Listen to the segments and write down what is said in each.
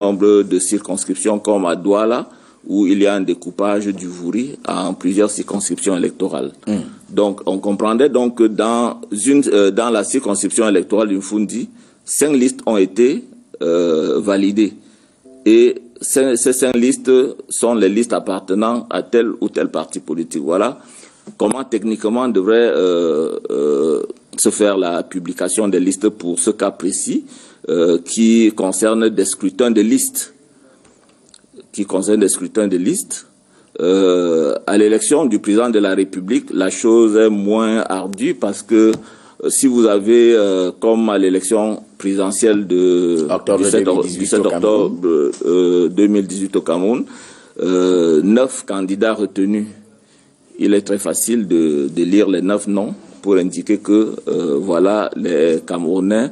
nombre de circonscriptions comme à Douala, où il y a un découpage du Vouri en plusieurs circonscriptions électorales. Donc, on comprendrait donc que dans la circonscription électorale du Mfundi, 5 listes ont été validées. Et ces 5 listes sont les listes appartenant à tel ou tel parti politique. Voilà comment techniquement devrait se faire la publication des listes pour ce cas précis qui concerne des scrutins de listes. À l'élection du président de la République, la chose est moins ardue parce que si vous avez, comme à l'élection présidentielle du 17 octobre 2018 au Cameroun, 9 candidats retenus, il est très facile de lire les 9 noms pour indiquer que voilà les Camerounais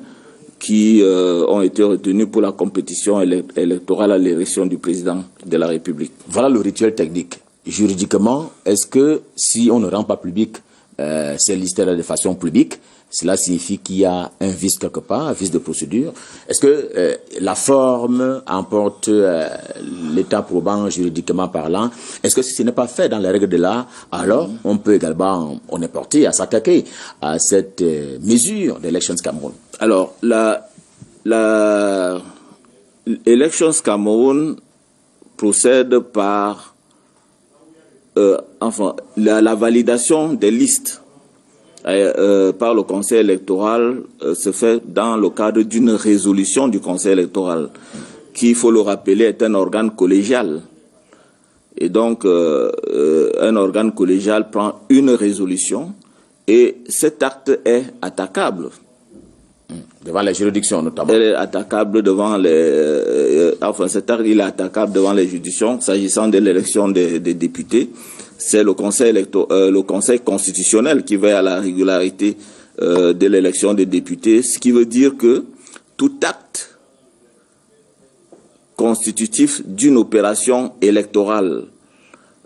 qui ont été retenus pour la compétition électorale à l'élection du président de la République. Voilà le rituel technique. Juridiquement, est-ce que si on ne rend pas public ces listes-là de façon publique, cela signifie qu'il y a un vice quelque part, un vice de procédure? Est-ce que la forme emporte l'état probant juridiquement parlant? Est-ce que si ce n'est pas fait dans les règles de l'art, alors on peut également, on est porté à s'attaquer à cette mesure d'Elections Cameroun? Alors, Elections Cameroun procède par la validation des listes par le Conseil électoral se fait dans le cadre d'une résolution du Conseil électoral qui, il faut le rappeler, est un organe collégial. Et donc, un organe collégial prend une résolution et cet acte est attaquable. Devant les juridictions, notamment. Elle est attaquable devant cet acte, il est attaquable devant les juridictions. S'agissant de l'élection des députés, c'est le Conseil constitutionnel qui veille à la régularité de l'élection des députés, ce qui veut dire que tout acte constitutif d'une opération électorale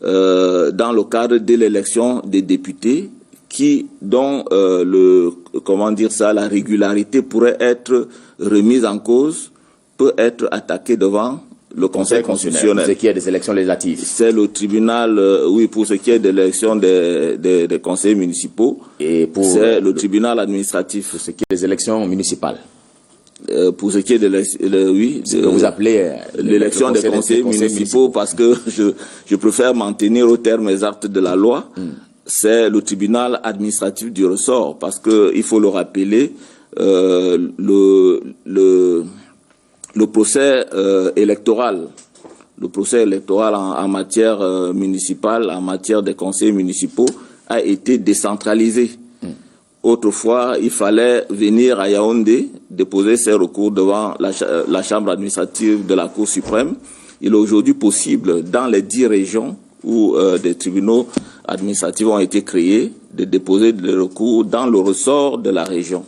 dans le cadre de l'élection des députés, dont la régularité pourrait être remise en cause, peut être attaquée devant le Conseil constitutionnel. Pour ce qui est des élections législatives. C'est le tribunal, pour ce qui est de l'élection des conseils municipaux. Et pour c'est le tribunal administratif. Pour ce qui est des élections municipales. Pour ce qui est ce que vous appelez l'élection des conseils municipaux, parce que je préfère m'en tenir aux termes exacts de la loi. C'est le tribunal administratif du ressort, parce que il faut le rappeler, le procès électoral, en matière municipale, en matière des conseils municipaux, a été décentralisé. Autrefois, il fallait venir à Yaoundé déposer ses recours devant la chambre administrative de la Cour suprême. Il est aujourd'hui possible, dans les 10 régions où des tribunaux administratifs ont été créés, de déposer des recours dans le ressort de la région.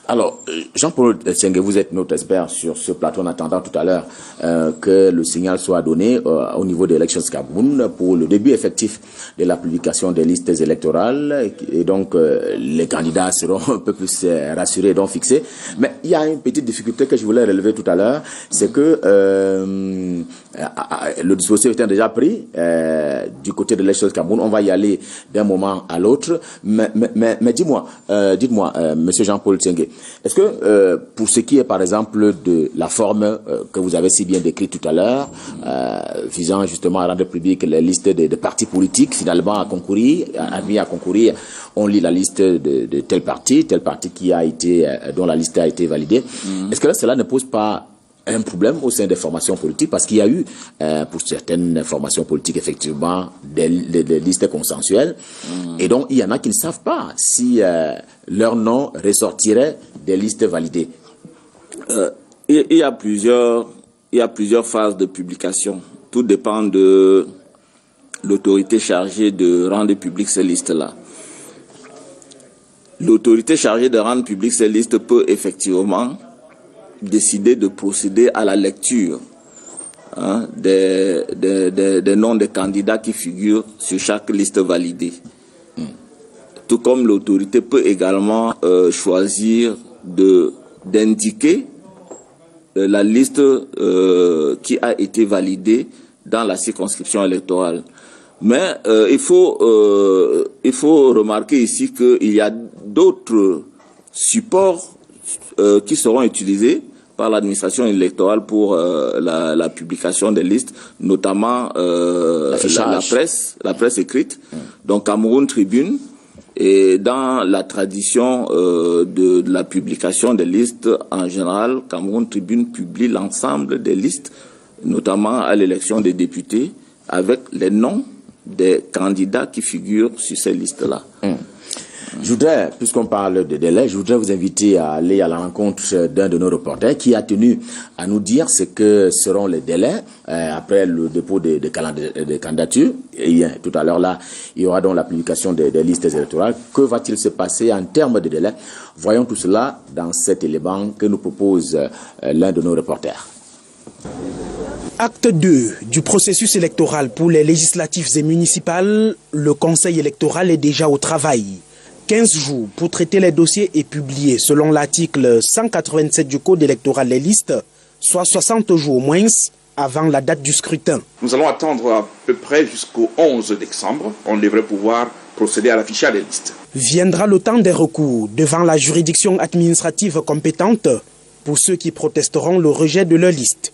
Alors, Jean-Paul Tsenge, vous êtes notre expert sur ce plateau en attendant tout à l'heure que le signal soit donné au niveau des Elections Cameroun pour le début effectif de la publication des listes électorales et donc les candidats seront un peu plus rassurés et donc fixés. Mais il y a une petite difficulté que je voulais relever tout à l'heure, c'est que le dispositif étant déjà pris du côté de Elections Cameroun, on va y aller d'un moment à l'autre. Mais dites-moi, Monsieur Jean-Paul Tsenge, est-ce que pour ce qui est par exemple de la forme que vous avez si bien décrite tout à l'heure, visant justement à rendre public les listes de partis politiques finalement à concourir, on lit la liste de tel parti qui a été dont la liste a été validée. Est-ce que là, cela ne pose pas un problème au sein des formations politiques, parce qu'il y a eu, pour certaines formations politiques, effectivement, des listes consensuelles, et donc il y en a qui ne savent pas si leur nom ressortirait des listes validées. Il y a plusieurs phases de publication. Tout dépend de l'autorité chargée de rendre publiques ces listes-là. L'autorité chargée de rendre publiques ces listes peut effectivement décider de procéder à la lecture des noms des candidats qui figurent sur chaque liste validée. Tout comme l'autorité peut également choisir d'indiquer la liste qui a été validée dans la circonscription électorale. Mais il faut remarquer ici qu'il y a d'autres supports qui seront utilisés par l'administration électorale pour la publication des listes, notamment la presse écrite, donc Cameroun Tribune. Et dans la tradition de la publication des listes, en général, Cameroun Tribune publie l'ensemble des listes, notamment à l'élection des députés, avec les noms des candidats qui figurent sur ces listes-là. Je voudrais, puisqu'on parle de délai, je voudrais vous inviter à aller à la rencontre d'un de nos reporters qui a tenu à nous dire ce que seront les délais après le dépôt des candidatures. Et tout à l'heure là, il y aura donc la publication des listes électorales. Que va-t-il se passer en termes de délai? Voyons tout cela dans cet élément que nous propose l'un de nos reporters. Acte 2 du processus électoral pour les législatives et municipales, le Conseil électoral est déjà au travail. 15 jours pour traiter les dossiers et publier, selon l'article 187 du Code électoral, les listes, soit 60 jours au moins avant la date du scrutin. Nous allons attendre à peu près jusqu'au 11 décembre. On devrait pouvoir procéder à l'affichage des listes. Viendra le temps des recours devant la juridiction administrative compétente pour ceux qui protesteront le rejet de leur liste.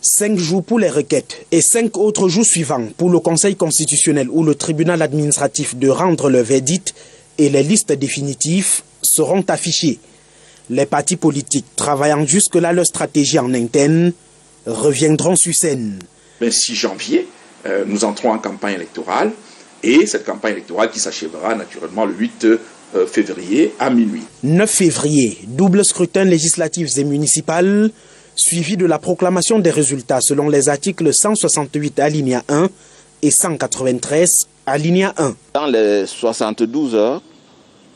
5 jours pour les requêtes et 5 autres jours suivants pour le Conseil constitutionnel ou le tribunal administratif de rendre le verdict et les listes définitives seront affichées. Les partis politiques travaillant jusque-là leur stratégie en interne reviendront sur scène. Le 6 janvier, nous entrons en campagne électorale et cette campagne électorale qui s'achèvera naturellement le 8 février à minuit. 9 février, double scrutin législatif et municipal, suivi de la proclamation des résultats selon les articles 168 alinéa 1 et 193 alinéa 1. Dans les 72 heures,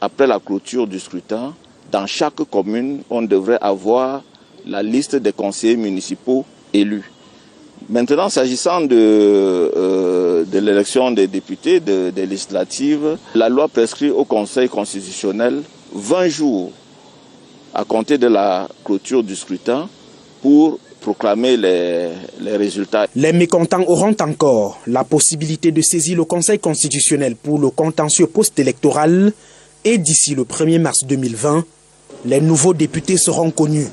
après la clôture du scrutin, dans chaque commune, on devrait avoir la liste des conseillers municipaux élus. Maintenant, s'agissant de l'élection des députés, des législatives, la loi prescrit au Conseil constitutionnel 20 jours à compter de la clôture du scrutin pour proclamer les résultats. Les mécontents auront encore la possibilité de saisir le Conseil constitutionnel pour le contentieux post-électoral et d'ici le 1er mars 2020, les nouveaux députés seront connus.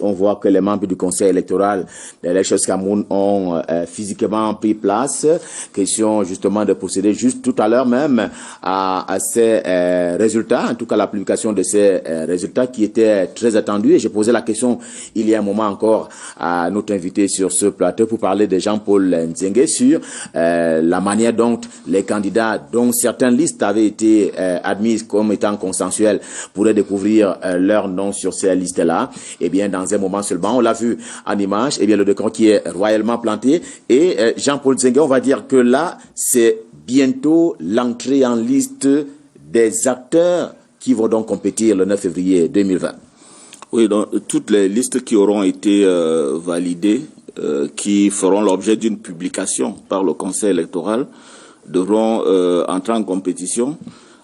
On voit que les membres du Conseil électoral de l'élection Cameroun ont physiquement pris place. Question justement de procéder juste tout à l'heure même à ces résultats, en tout cas la publication de ces résultats qui étaient très attendus. Et j'ai posé la question il y a un moment encore à notre invité sur ce plateau pour parler de Jean-Paul Nzengue sur la manière dont les candidats dont certaines listes avaient été admises comme étant consensuelles pourraient découvrir leur nom sur ces listes-là. Et bien, dans un moment seulement, on l'a vu en image, et bien le décor qui est royalement planté. Et Jean-Paul Nzengue, on va dire que là, c'est bientôt l'entrée en liste des acteurs qui vont donc compétir le 9 février 2020. Oui, donc toutes les listes qui auront été validées, qui feront l'objet d'une publication par le Conseil électoral, devront entrer en compétition,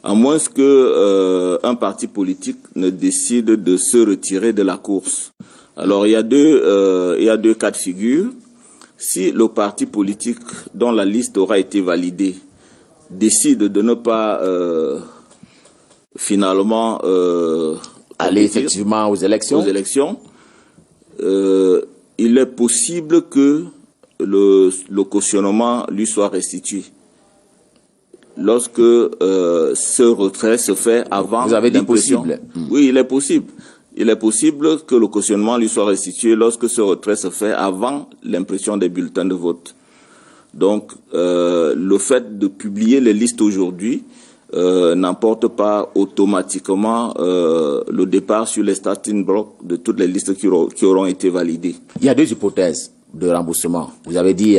à moins que un parti politique ne décide de se retirer de la course. Alors il y a deux cas de figure. Si le parti politique dont la liste aura été validée décide de ne pas finalement aller effectivement aux élections, il est possible que le cautionnement lui soit restitué. Lorsque ce retrait se fait avant. Vous avez dit possible. Oui, il est possible. Il est possible que le cautionnement lui soit restitué lorsque ce retrait se fait avant l'impression des bulletins de vote. Donc, le fait de publier les listes aujourd'hui n'emporte pas automatiquement le départ sur les starting blocks de toutes les listes qui auront été validées. Il y a deux hypothèses de remboursement. Vous avez dit,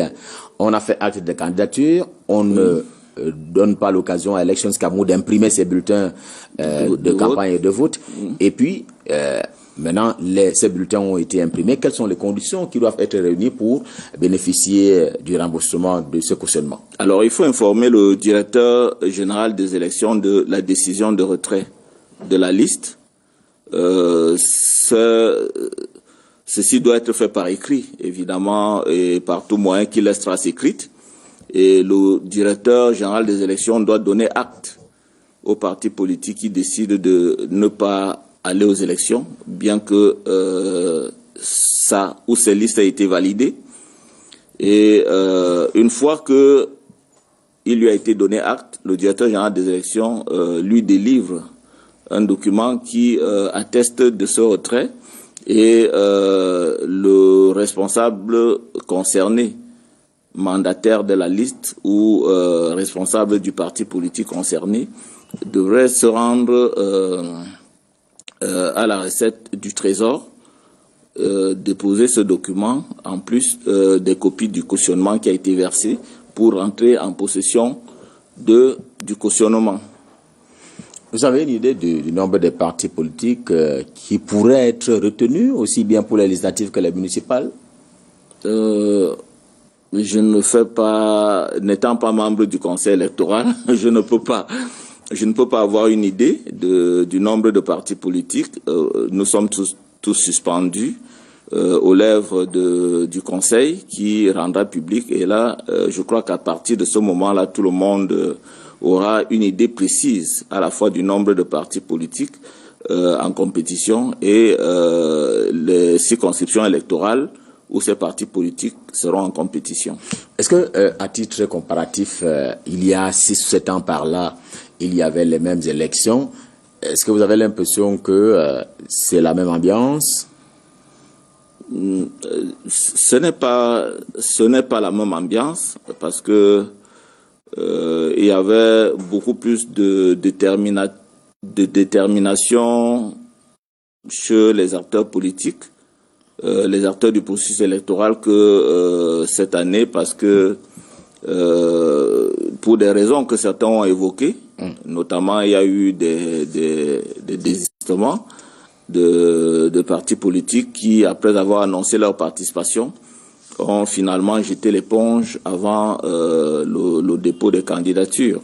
on a fait acte de candidature, on ne donne pas l'occasion à Elections Cameroun d'imprimer ses bulletins de campagne et de vote. Et puis, maintenant, ces bulletins ont été imprimés. Quelles sont les conditions qui doivent être réunies pour bénéficier du remboursement de ce cautionnement? Alors, il faut informer le directeur général des élections de la décision de retrait de la liste. Ceci doit être fait par écrit, évidemment, et par tout moyen qui laisse trace écrite. Et le directeur général des élections doit donner acte aux partis politiques qui décident de ne pas aller aux élections, bien que ces listes aient été validées. Et une fois que il lui a été donné acte, le directeur général des élections lui délivre un document qui atteste de ce retrait, et le responsable concerné, mandataire de la liste ou responsable du parti politique concerné, devrait se rendre à la recette du Trésor, déposer ce document en plus des copies du cautionnement qui a été versé pour entrer en possession du cautionnement. Vous avez une idée du nombre de partis politiques qui pourraient être retenus, aussi bien pour les législatives que les municipales? Je ne fais pas, n'étant pas membre du conseil électoral, je ne peux pas avoir une idée du nombre de partis politiques. Nous sommes tous suspendus aux lèvres du conseil qui rendra public. Et là, je crois qu'à partir de ce moment-là, tout le monde aura une idée précise à la fois du nombre de partis politiques en compétition et les circonscriptions électorales où ces partis politiques seront en compétition. Est-ce que, à titre comparatif, il y a 6 ou 7 ans par là, il y avait les mêmes élections? Est-ce que vous avez l'impression que c'est la même ambiance? Ce n'est pas la même ambiance parce que il y avait beaucoup plus de détermination chez les acteurs politiques, les acteurs du processus électoral que cette année, parce que pour des raisons que certains ont évoquées, notamment il y a eu des désistements de partis politiques qui, après avoir annoncé leur participation, ont finalement jeté l'éponge avant le dépôt des candidatures.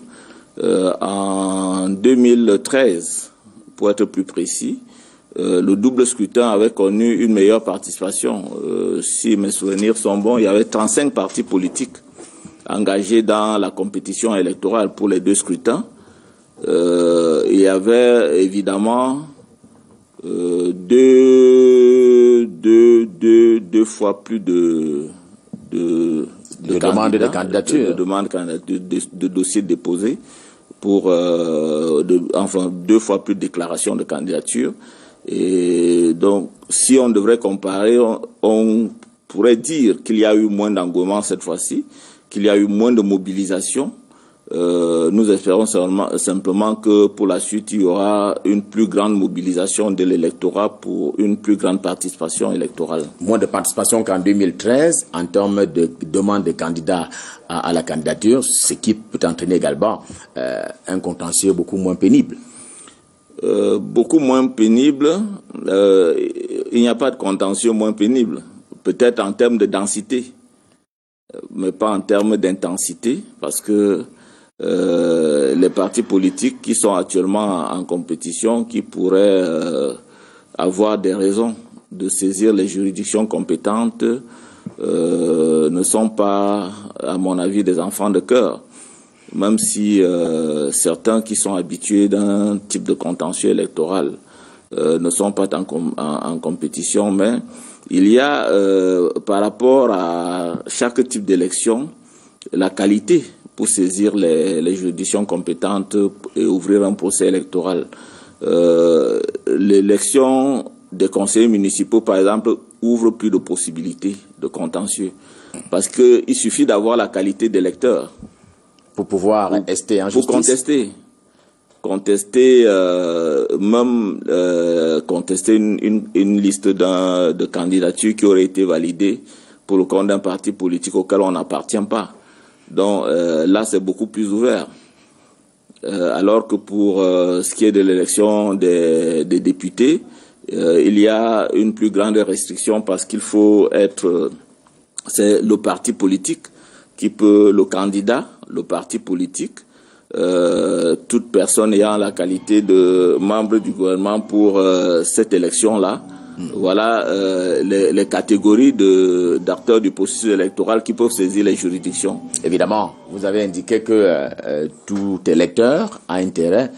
En 2013, pour être plus précis, le double scrutin avait connu une meilleure participation. Si mes souvenirs sont bons, il y avait 35 partis politiques engagés dans la compétition électorale pour les 2 scrutins. Il y avait évidemment deux fois plus de demandes de candidature, de dossiers déposés pour 2 fois plus de déclarations de candidature. Et donc, si on devrait comparer, on pourrait dire qu'il y a eu moins d'engouement cette fois-ci, qu'il y a eu moins de mobilisation. Nous espérons simplement que pour la suite, il y aura une plus grande mobilisation de l'électorat pour une plus grande participation électorale. Moins de participation qu'en 2013 en termes de demande de candidats à la candidature, ce qui peut entraîner également un contentieux beaucoup moins pénible. Beaucoup moins pénible. Il n'y a pas de contentieux moins pénible. Peut-être en termes de densité, mais pas en termes d'intensité, parce que les partis politiques qui sont actuellement en compétition, qui pourraient avoir des raisons de saisir les juridictions compétentes, ne sont pas, à mon avis, des enfants de cœur. Même si certains qui sont habitués d'un type de contentieux électoral ne sont pas en compétition, mais il y a, par rapport à chaque type d'élection, la qualité pour saisir les juridictions compétentes et ouvrir un procès électoral. L'élection des conseillers municipaux, par exemple, ouvre plus de possibilités de contentieux. Parce qu'il suffit d'avoir la qualité d'électeur. Pour pouvoir rester en justice. Pour contester une liste de candidatures qui aurait été validée pour le compte d'un parti politique auquel on n'appartient pas. Donc là, c'est beaucoup plus ouvert. Alors que pour ce qui est de l'élection des députés, il y a une plus grande restriction parce qu'il faut être... c'est le parti politique qui peut, le candidat, le parti politique, toute personne ayant la qualité de membre du gouvernement pour cette élection-là. Voilà les catégories d'acteurs du processus électoral qui peuvent saisir les juridictions. Évidemment, vous avez indiqué que tout électeur a intérêt,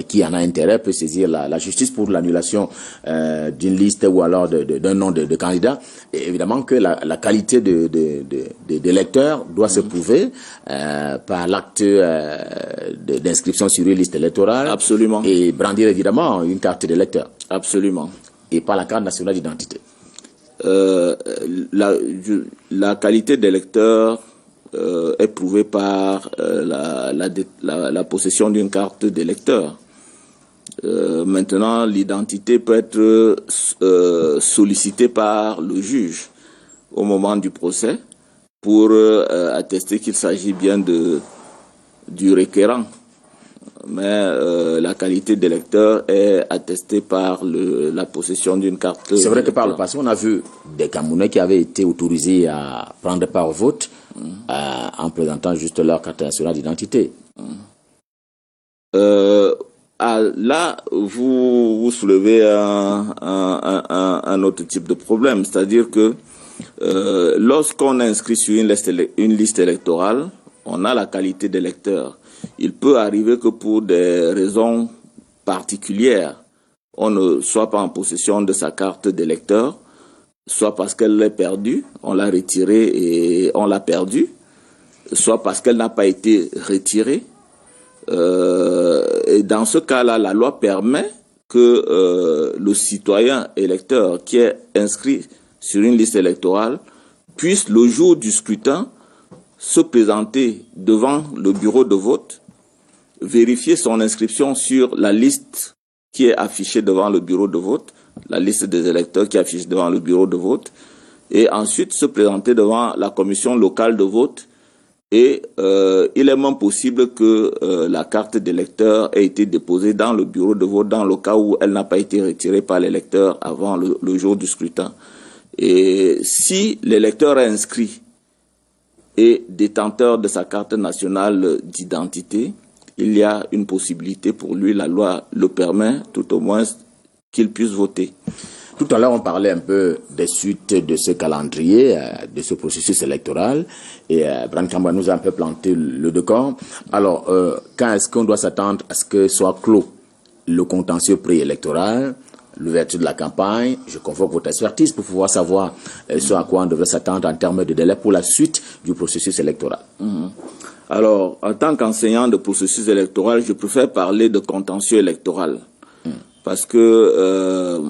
qui en a intérêt, peut saisir la justice pour l'annulation d'une liste ou alors d'un nom de candidat. Et évidemment que la qualité d'électeur doit se prouver par l'acte d'inscription sur une liste électorale. Absolument. Et brandir évidemment une carte d'électeur. Absolument. Et pas la carte nationale d'identité. La qualité d'électeur est prouvée par la possession d'une carte d'électeur. Maintenant, l'identité peut être sollicitée par le juge au moment du procès pour attester qu'il s'agit bien du requérant. Mais la qualité d'électeur est attestée par la possession d'une carte. C'est vrai que par le passé, on a vu des Camerounais qui avaient été autorisés à prendre part au vote en présentant juste leur carte nationale d'identité. Là, vous soulevez un autre type de problème, c'est-à-dire que lorsqu'on inscrit sur une liste électorale, on a la qualité d'électeur. Il peut arriver que pour des raisons particulières, on ne soit pas en possession de sa carte d'électeur, soit parce qu'elle est perdue, on l'a retirée et on l'a perdue, soit parce qu'elle n'a pas été retirée. Et dans ce cas-là, la loi permet que le citoyen électeur qui est inscrit sur une liste électorale puisse, le jour du scrutin, se présenter devant le bureau de vote, vérifier son inscription sur la liste qui est affichée devant le bureau de vote, la liste des électeurs qui est affichée devant le bureau de vote, et ensuite se présenter devant la commission locale de vote. Et il est même possible que la carte d'électeur ait été déposée dans le bureau de vote dans le cas où elle n'a pas été retirée par l'électeur avant le jour du scrutin. Et si l'électeur est inscrit et détenteur de sa carte nationale d'identité, il y a une possibilité pour lui, la loi le permet tout au moins qu'il puisse voter. Tout à l'heure, on parlait un peu des suites de ce calendrier, de ce processus électoral, et Brand Kamba nous a un peu planté le décor. Alors, quand est-ce qu'on doit s'attendre à ce que soit clos le contentieux préélectoral, l'ouverture de la campagne? Je convoque votre expertise pour pouvoir savoir ce à quoi on devrait s'attendre en termes de délai pour la suite du processus électoral. Alors, en tant qu'enseignant de processus électoral, je préfère parler de contentieux électoral. Parce que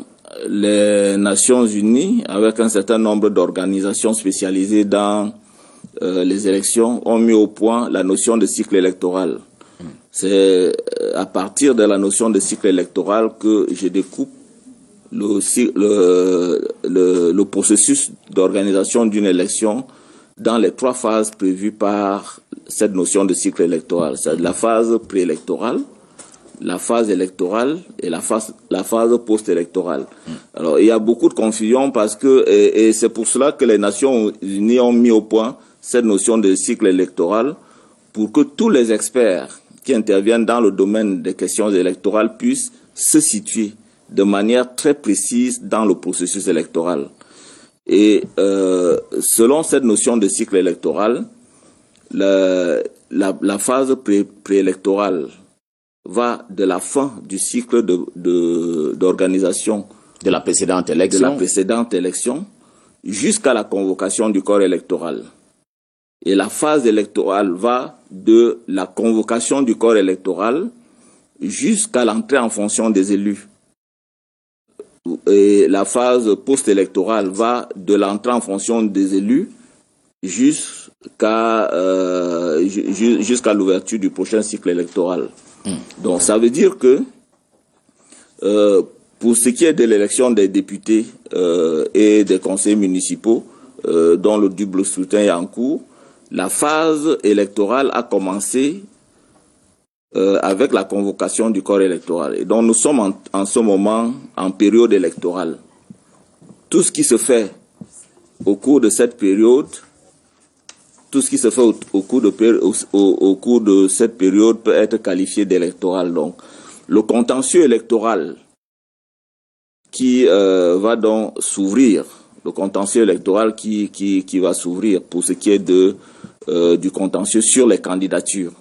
les Nations Unies, avec un certain nombre d'organisations spécialisées dans les élections, ont mis au point la notion de cycle électoral. C'est à partir de la notion de cycle électoral que je découpe le processus d'organisation d'une élection dans les 3 phases prévues par cette notion de cycle électoral. C'est la phase préélectorale, la phase électorale et la phase post-électorale. Alors, il y a beaucoup de confusion parce que, et c'est pour cela que les Nations Unies ont mis au point cette notion de cycle électoral pour que tous les experts qui interviennent dans le domaine des questions électorales puissent se situer de manière très précise dans le processus électoral. Et selon cette notion de cycle électoral, la phase préélectorale va de la fin du cycle d'organisation de la précédente élection jusqu'à la convocation du corps électoral. Et la phase électorale va de la convocation du corps électoral jusqu'à l'entrée en fonction des élus. Et la phase post-électorale va de l'entrée en fonction des élus jusqu'à l'ouverture du prochain cycle électoral. Donc ça veut dire que pour ce qui est de l'élection des députés et des conseillers municipaux, dont le double scrutin est en cours, la phase électorale a commencé avec la convocation du corps électoral. Et donc nous sommes en ce moment en période électorale. Tout ce qui se fait au cours de cette période, au cours de cette période peut être qualifié d'électoral. Donc, le contentieux électoral qui va donc s'ouvrir, le contentieux électoral qui va s'ouvrir pour ce qui est du contentieux sur les candidatures.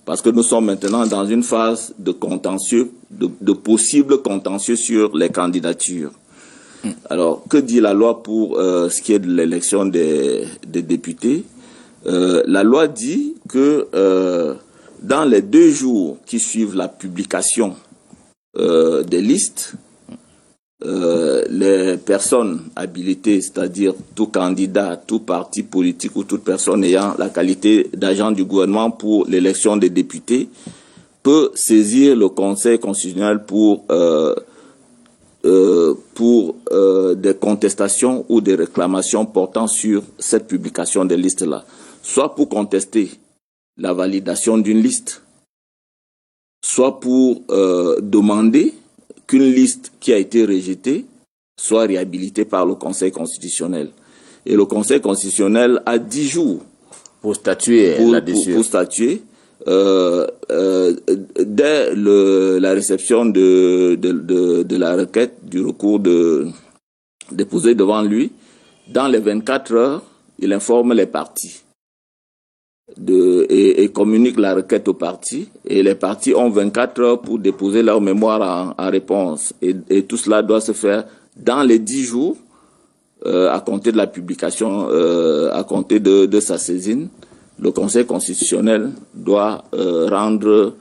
Parce que nous sommes maintenant dans une phase de contentieux, de possible contentieux sur les candidatures. Alors, que dit la loi pour ce qui est de l'élection des députés? La loi dit que dans les 2 jours qui suivent la publication des listes, les personnes habilitées, c'est-à-dire tout candidat, tout parti politique ou toute personne ayant la qualité d'agent du gouvernement pour l'élection des députés, peut saisir le Conseil constitutionnel pour des contestations ou des réclamations portant sur cette publication des listes-là. Soit pour contester la validation d'une liste, soit pour demander qu'une liste qui a été rejetée soit réhabilitée par le Conseil constitutionnel. Et le Conseil constitutionnel a 10 jours pour statuer là-dessus. Pour statuer dès la réception de la requête, du recours déposé devant lui. Dans les 24 heures, il informe les parties et communique la requête aux parties. Et les parties ont 24 heures pour déposer leur mémoire en réponse. Et tout cela doit se faire dans les 10 jours à compter de la publication, à compter de sa saisine. Le Conseil constitutionnel doit rendre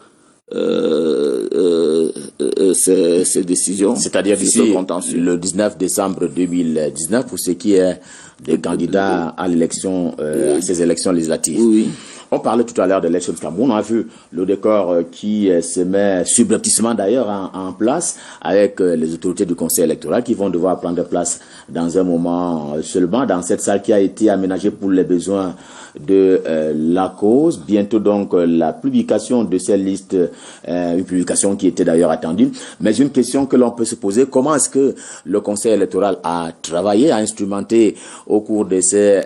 ses décisions. C'est-à-dire d'ici le 19 décembre 2019 pour ce qui est des candidats à l'élection, à ces élections législatives. Oui. On parlait tout à l'heure de l'élection du Cameroun. On a vu le décor qui se met subrepticement d'ailleurs en place avec les autorités du Conseil électoral qui vont devoir prendre place dans un moment seulement dans cette salle qui a été aménagée pour les besoins de la cause. Bientôt donc la publication de ces listes, une publication qui était d'ailleurs attendue. Mais une question que l'on peut se poser, comment est-ce que le Conseil électoral a travaillé, a instrumenté au cours de ces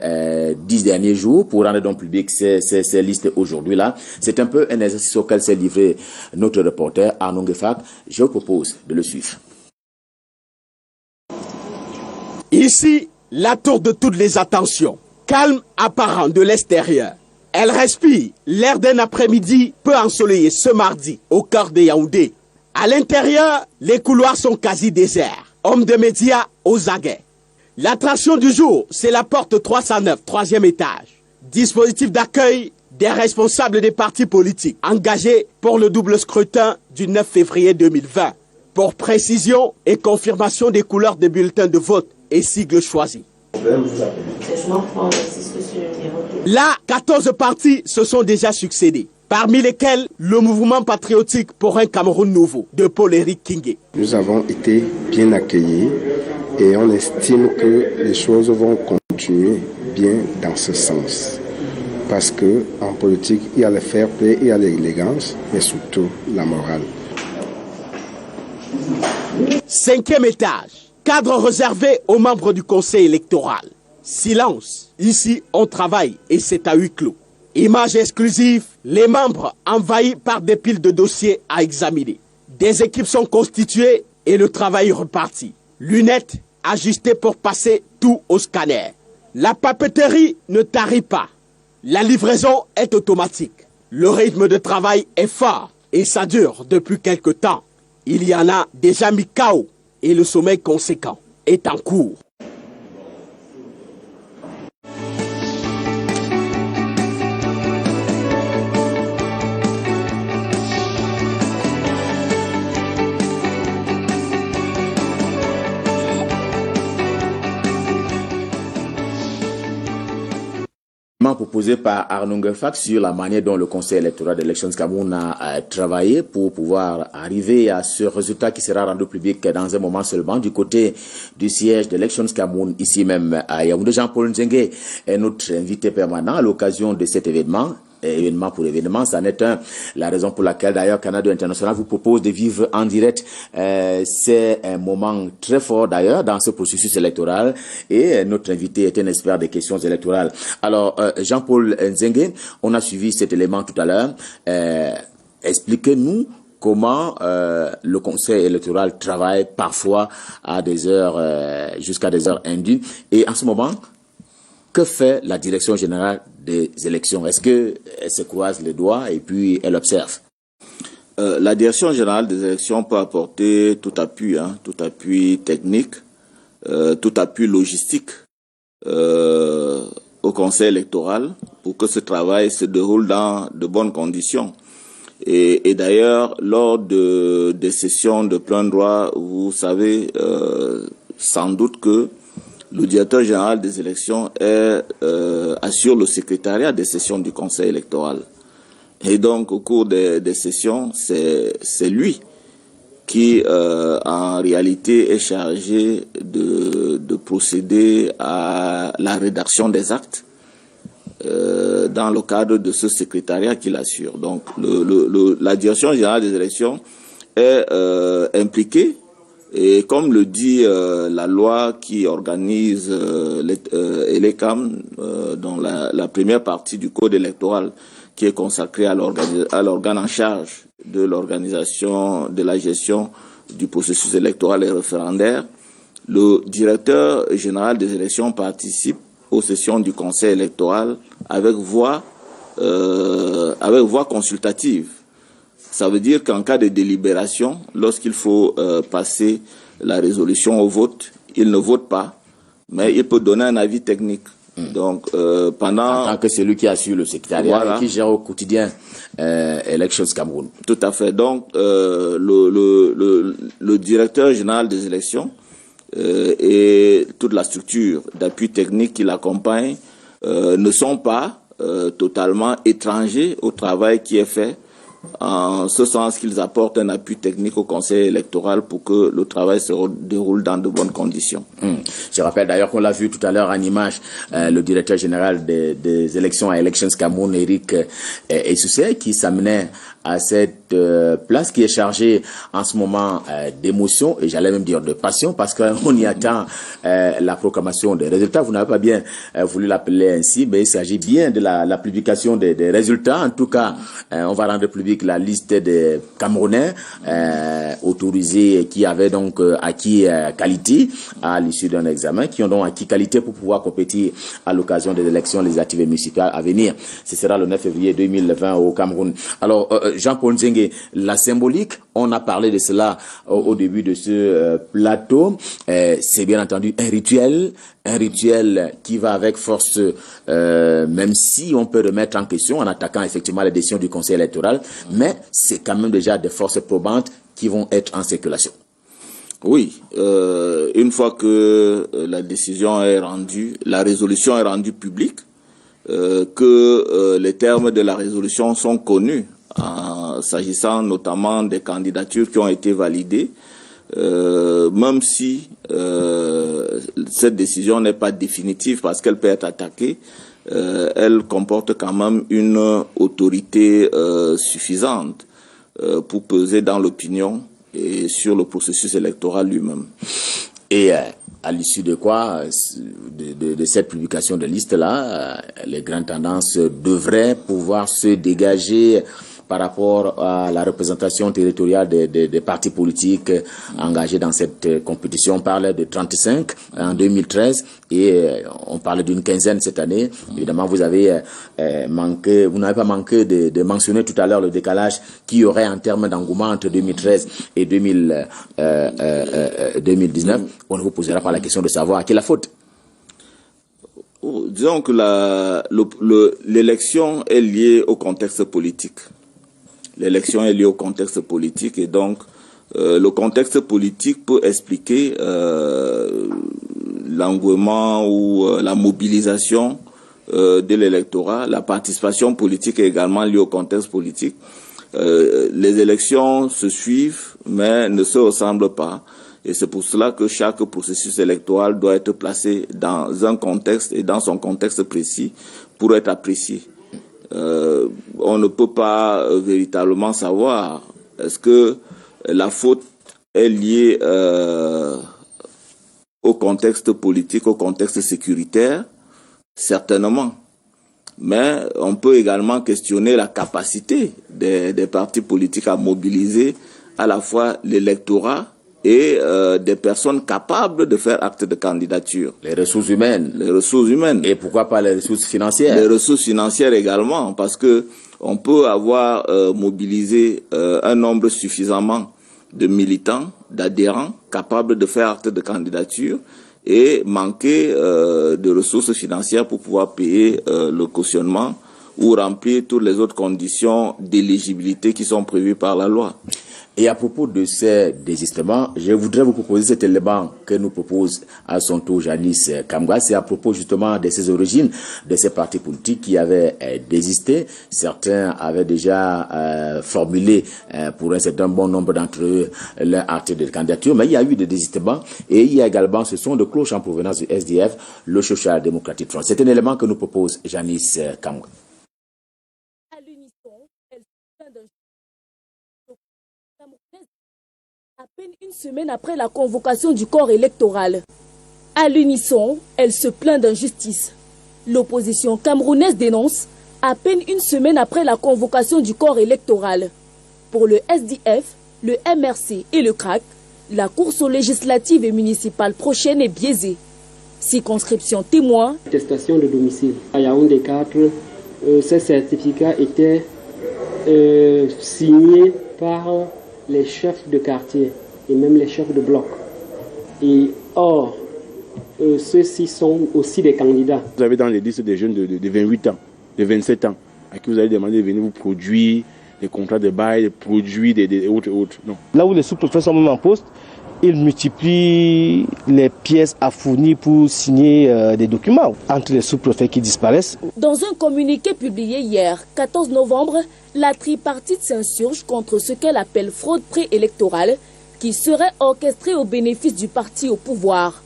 10 derniers jours pour rendre donc public ces listes aujourd'hui-là? C'est un peu un exercice auquel s'est livré notre reporter Arnaud Ngefak. Je vous propose de le suivre. Ici, la tour de toutes les attentions. Calme apparent de l'extérieur. Elle respire l'air d'un après-midi peu ensoleillé ce mardi au cœur de Yaoundé. À l'intérieur, les couloirs sont quasi déserts. Hommes de médias aux aguets. L'attraction du jour, c'est la porte 309, 3e étage. Dispositif d'accueil des responsables des partis politiques engagés pour le double scrutin du 9 février 2020. Pour précision et confirmation des couleurs des bulletins de vote et sigles choisis. Là, 14 partis se sont déjà succédés, parmi lesquels le mouvement patriotique pour un Cameroun nouveau de Paul-Éric Kingé. Nous avons été bien accueillis et on estime que les choses vont continuer bien dans ce sens. Parce qu'en politique, il y a le fair play, il y a l'élégance, mais surtout la morale. 5e étage, cadre réservé aux membres du conseil électoral. Silence, ici on travaille et c'est à huis clos. Image exclusive, les membres envahis par des piles de dossiers à examiner. Des équipes sont constituées et le travail reparti. Lunettes ajustées pour passer tout au scanner. La papeterie ne tarit pas. La livraison est automatique. Le rythme de travail est fort et ça dure depuis quelque temps. Il y en a déjà mis KO et le sommeil conséquent est en cours. posée par Arnaud Ngefak sur la manière dont le Conseil électoral d'Elections Cameroun a travaillé pour pouvoir arriver à ce résultat qui sera rendu public dans un moment seulement du côté du siège d'Elections Cameroun, ici même à Yaoundé. Jean-Paul Nzengue est notre invité permanent à l'occasion de cet événement. Événement pour événement, ça n'est un. La raison pour laquelle d'ailleurs Canada International vous propose de vivre en direct. C'est un moment très fort d'ailleurs dans ce processus électoral et notre invité est un expert des questions électorales. Alors Jean-Paul Nzengue, on a suivi cet élément tout à l'heure. Expliquez-nous comment le Conseil électoral travaille parfois à des heures jusqu'à des heures indues et en ce moment. Que fait la direction générale des élections? Est-ce qu'elle se croise les doigts et puis elle observe? La direction générale des élections peut apporter tout appui technique, tout appui logistique au Conseil électoral pour que ce travail se déroule dans de bonnes conditions. Et d'ailleurs, lors des sessions de plein droit, vous savez sans doute que le directeur général des élections assure le secrétariat des sessions du Conseil électoral. Et donc, au cours des sessions, c'est lui qui, en réalité, est chargé de procéder à la rédaction des actes dans le cadre de ce secrétariat qu'il assure. Donc, la direction générale des élections est impliquée. Et comme le dit la loi qui organise l'ELECAM, dans la première partie du code électoral qui est consacrée à l'organe en charge de l'organisation, de la gestion du processus électoral et référendaire, le directeur général des élections participe aux sessions du Conseil électoral avec voix consultative. Ça veut dire qu'en cas de délibération, lorsqu'il faut passer la résolution au vote, il ne vote pas, mais il peut donner un avis technique. Donc, en tant que celui qui assure le secrétariat, voilà, et qui gère au quotidien Elections Cameroun. Tout à fait. Donc, le directeur général des élections et toute la structure d'appui technique qui l'accompagne ne sont pas totalement étrangers au travail qui est fait, en ce sens qu'ils apportent un appui technique au Conseil électoral pour que le travail se déroule dans de bonnes conditions. Je rappelle d'ailleurs qu'on l'a vu tout à l'heure en image, le directeur général des élections à Elections Cameroun, Eric Essoussé, qui s'amenait à cette place qui est chargée en ce moment d'émotion et j'allais même dire de passion parce qu'on y attend la proclamation des résultats. Vous n'avez pas bien voulu l'appeler ainsi, mais il s'agit bien de la publication des résultats. En tout cas, on va rendre public la liste des Camerounais autorisés qui avaient donc acquis qualité à l'issue d'un examen, qui ont donc acquis qualité pour pouvoir compétir à l'occasion des élections législatives et municipales à venir. Ce sera le 9 février 2020 au Cameroun. Alors, Jean-Paul Nzengue, la symbolique, on a parlé de cela au début de ce plateau. C'est bien entendu un rituel qui va avec force, même si on peut remettre en question en attaquant effectivement les décisions du Conseil électoral, mais c'est quand même déjà des forces probantes qui vont être en circulation. Oui, une fois que la décision est rendue, la résolution est rendue publique, que les termes de la résolution sont connus, s'agissant notamment des candidatures qui ont été validées, même si cette décision n'est pas définitive parce qu'elle peut être attaquée, elle comporte quand même une autorité suffisante pour peser dans l'opinion et sur le processus électoral lui-même. Et à l'issue de quoi, de cette publication de liste-là, les grandes tendances devraient pouvoir se dégager par rapport à la représentation territoriale des partis politiques engagés dans cette compétition. On parlait de 35 en 2013 et on parlait d'une quinzaine cette année. Évidemment, vous avez vous n'avez pas manqué de mentionner tout à l'heure le décalage qu'il y aurait en termes d'engouement entre 2013 et 2019. On ne vous posera pas la question de savoir à qui est la faute. Disons que l'élection est liée au contexte politique. L'élection est liée au contexte politique et donc le contexte politique peut expliquer l'engouement ou la mobilisation de l'électorat. La participation politique est également liée au contexte politique. Les élections se suivent, mais ne se ressemblent pas. Et c'est pour cela que chaque processus électoral doit être placé dans un contexte et dans son contexte précis pour être apprécié. On ne peut pas véritablement savoir est-ce que la faute est liée au contexte politique, au contexte sécuritaire, certainement. Mais on peut également questionner la capacité des partis politiques à mobiliser à la fois l'électorat et des personnes capables de faire acte de candidature. Les ressources humaines. Les ressources humaines. Et pourquoi pas les ressources financières? Les ressources financières également, parce que on peut avoir mobilisé un nombre suffisamment de militants, d'adhérents capables de faire acte de candidature et manquer de ressources financières pour pouvoir payer le cautionnement ou remplir toutes les autres conditions d'éligibilité qui sont prévues par la loi. Et à propos de ces désistements, je voudrais vous proposer cet élément que nous propose à son tour Janice Kambouga. C'est à propos justement de ses origines, de ces partis politiques qui avaient désisté. Certains avaient déjà formulé pour un certain bon nombre d'entre eux leur acte de candidature, mais il y a eu des désistements et il y a également ce son de cloche en provenance du SDF, le Social Democratic Front. C'est un élément que nous propose Janice Kambouga. À peine une semaine après la convocation du corps électoral, à l'unisson, elle se plaint d'injustice. L'opposition camerounaise dénonce, à peine une semaine après la convocation du corps électoral. Pour le SDF, le MRC et le CRAC, la course aux législatives et municipales prochaine est biaisée. Circonscription témoin. Attestation de domicile. À Yaoundé 4, ces certificats étaient signés par les chefs de quartier et même les chefs de bloc. Et or, ceux-ci sont aussi des candidats. Vous avez dans les listes des jeunes de 28 ans, de 27 ans, à qui vous allez demander de venir vous produire des contrats de bail, des produits, des autres. Non. Là où les sous-préfets sont même en poste, ils multiplient les pièces à fournir pour signer des documents entre les sous-préfets qui disparaissent. Dans un communiqué publié hier, 14 novembre, la tripartite s'insurge contre ce qu'elle appelle fraude préélectorale qui serait orchestrée au bénéfice du parti au pouvoir.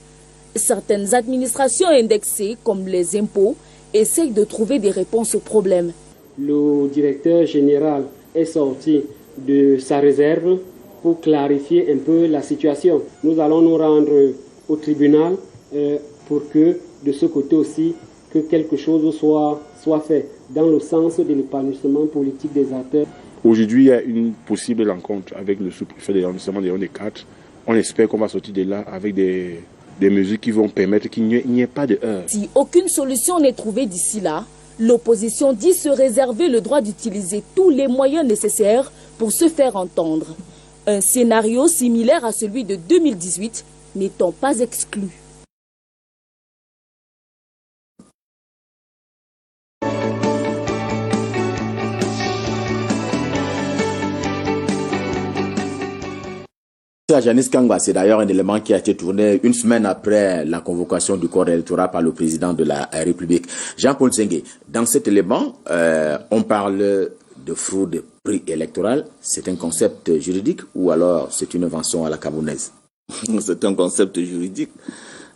Certaines administrations indexées, comme les impôts, essayent de trouver des réponses aux problèmes. Le directeur général est sorti de sa réserve pour clarifier un peu la situation. Nous allons nous rendre au tribunal pour que, de ce côté aussi, que quelque chose soit fait dans le sens de l'épanouissement politique des acteurs. Aujourd'hui, il y a une possible rencontre avec le sous-préfet de l'arrondissement de Yaoundé 4. On espère qu'on va sortir de là avec des mesures qui vont permettre qu'il n'y ait pas de heurts. Si aucune solution n'est trouvée d'ici là, l'opposition dit se réserver le droit d'utiliser tous les moyens nécessaires pour se faire entendre. Un scénario similaire à celui de 2018 n'étant pas exclu. Janice Kambouga, c'est d'ailleurs un élément qui a été tourné une semaine après la convocation du corps électoral par le président de la République. Jean-Paul Zengue, dans cet élément, on parle de fraude préélectorale. C'est un concept juridique ou alors c'est une invention à la camerounaise? C'est un concept juridique.